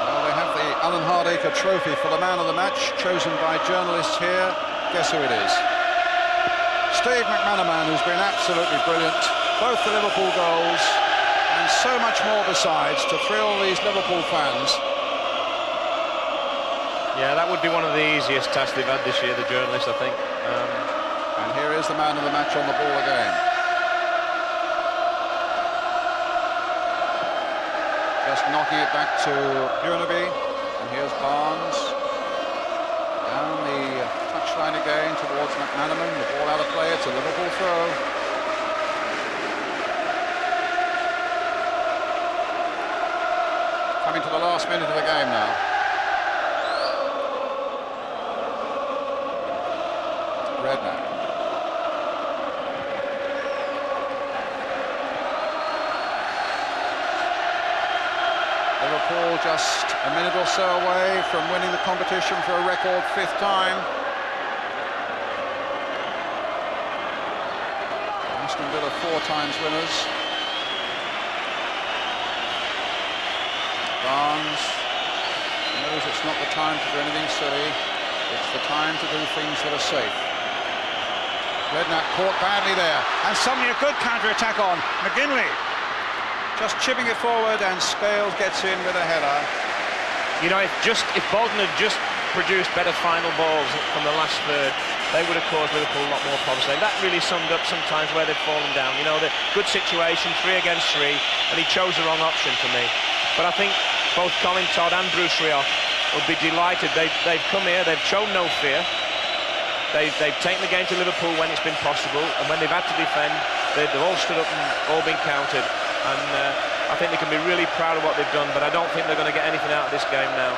Well, they have the Alan Hardacre Trophy for the man of the match, chosen by journalists here. Guess who it is? Steve McManaman, who's been absolutely brilliant. Both the Liverpool goals and so much more besides to thrill these Liverpool fans. Yeah, that would be one of the easiest tasks they've had this year, the journalists, I think. And here is the man of the match on the ball again. Just knocking it back to Burnaby. And here's Barnes. Down the touchline again towards McManaman. The ball out of play. It's a Liverpool throw. Coming to the last minute of the game now. Redknapp. Liverpool just a minute or so away from winning the competition for a record 5th time. Aston Villa 4 times winners. Barnes knows it's not the time to do anything silly. It's the time to do things that are safe. Redknapp caught badly there, and suddenly a good counter-attack on McGinley. Just chipping it forward, and Scales gets in with a header. You know, if Bolton had just produced better final balls from the last third, they would have caused Liverpool a lot more problems. That really summed up sometimes where they've fallen down. You know, the good situation, 3 against 3, and he chose the wrong option for me. But I think both Colin Todd and Bruce Rioch will be delighted. They've come here, they've shown no fear. They've taken the game to Liverpool when it's been possible, and when they've had to defend, they've all stood up and all been counted. And I think they can be really proud of what they've done, but I don't think they're going to get anything out of this game now.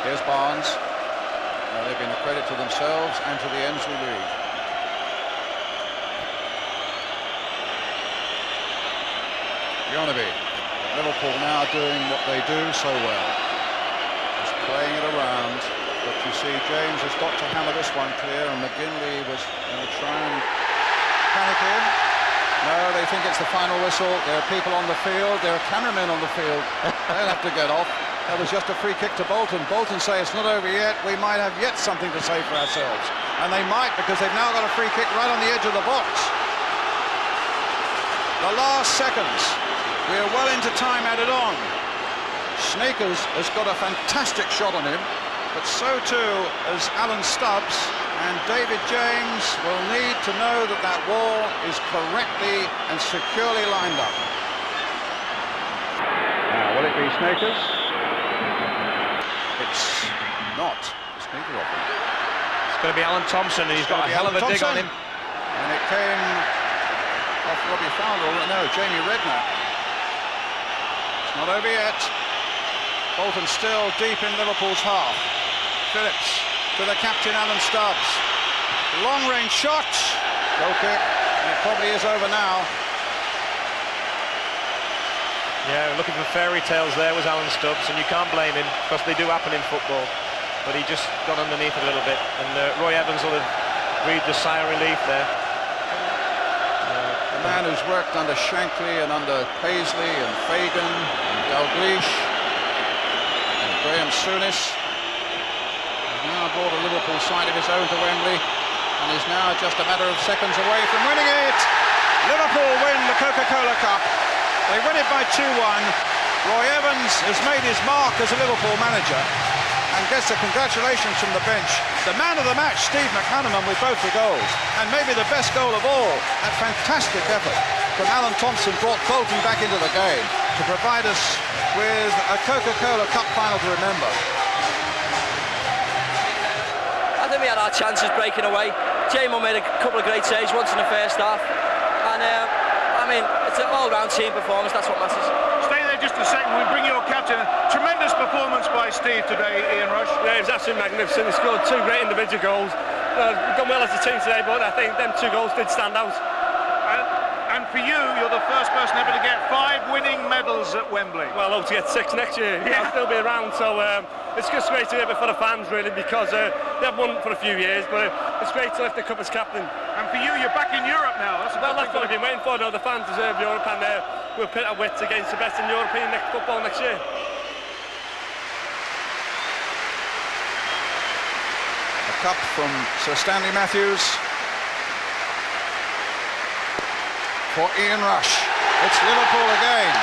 Here's Barnes. They've been a credit to themselves and to the Ensley League. Yonaby. Liverpool now doing what they do so well. Just playing it around. But you see James has got to hammer this one clear, and McGinley was going to try and panic in. No, they think it's the final whistle. There are people on the field. There are cameramen on the field. They'll have to get off. That was just a free kick to Bolton. Bolton say it's not over yet. We might have yet something to say for ourselves. And they might, because they've now got a free kick right on the edge of the box. The last seconds. We are well into time added on. Sneakers has got a fantastic shot on him, but so too as Alan Stubbs, and David James will need to know that that wall is correctly and securely lined up. Now, will it be Sneakers? It's not. It's neither of them. It's going to be Alan Thompson, and he's got a hell of a dig on him. And it came off Robbie Fowler. No, Jamie Redknapp. Not over yet. Bolton still deep in Liverpool's half. Phillips to the captain, Alan Stubbs. Long-range shot. Goal kick. And it probably is over now. Yeah, looking for fairy tales there was Alan Stubbs, and you can't blame him, because they do happen in football. But he just got underneath a little bit, and Roy Evans will have breathed a sigh of relief there. The man who's worked under Shankly and under Paisley and Fagan and Dalglish and Graham Souness has now brought a Liverpool side of his own to Wembley, and is now just a matter of seconds away from winning it. Liverpool win the Coca-Cola Cup. They win it by 2-1. Roy Evans has made his mark as a Liverpool manager and gets the congratulations from the bench. The man of the match, Steve McManaman, with both the goals, and maybe the best goal of all. A fantastic effort from Alan Thompson brought Bolton back into the game to provide us with a Coca-Cola Cup final to remember. I think we had our chances breaking away. J-Mo made a couple of great saves, once in the first half, and I mean, it's an all-round team performance, that's what matters. Stay there just a second, we bring your captain. Tremendous performance by Steve today, Ian Rush. Yeah, it was absolutely magnificent. He scored 2 great individual goals. We've done well as a team today, but I think them 2 goals did stand out. And for you, you're the first person ever to get 5 winning medals at Wembley. Well, I hope to get 6 next year. Yeah. I'll still be around, so it's just great to hear it for the fans, really, because they haven't won for a few years, but it's great to lift the cup as captain. And for you, you're back in Europe now. That's what we've been waiting for. No, the fans deserve Europe, and we'll pit our wits against the best in European football next year. A cup from Sir Stanley Matthews for Ian Rush. It's Liverpool again.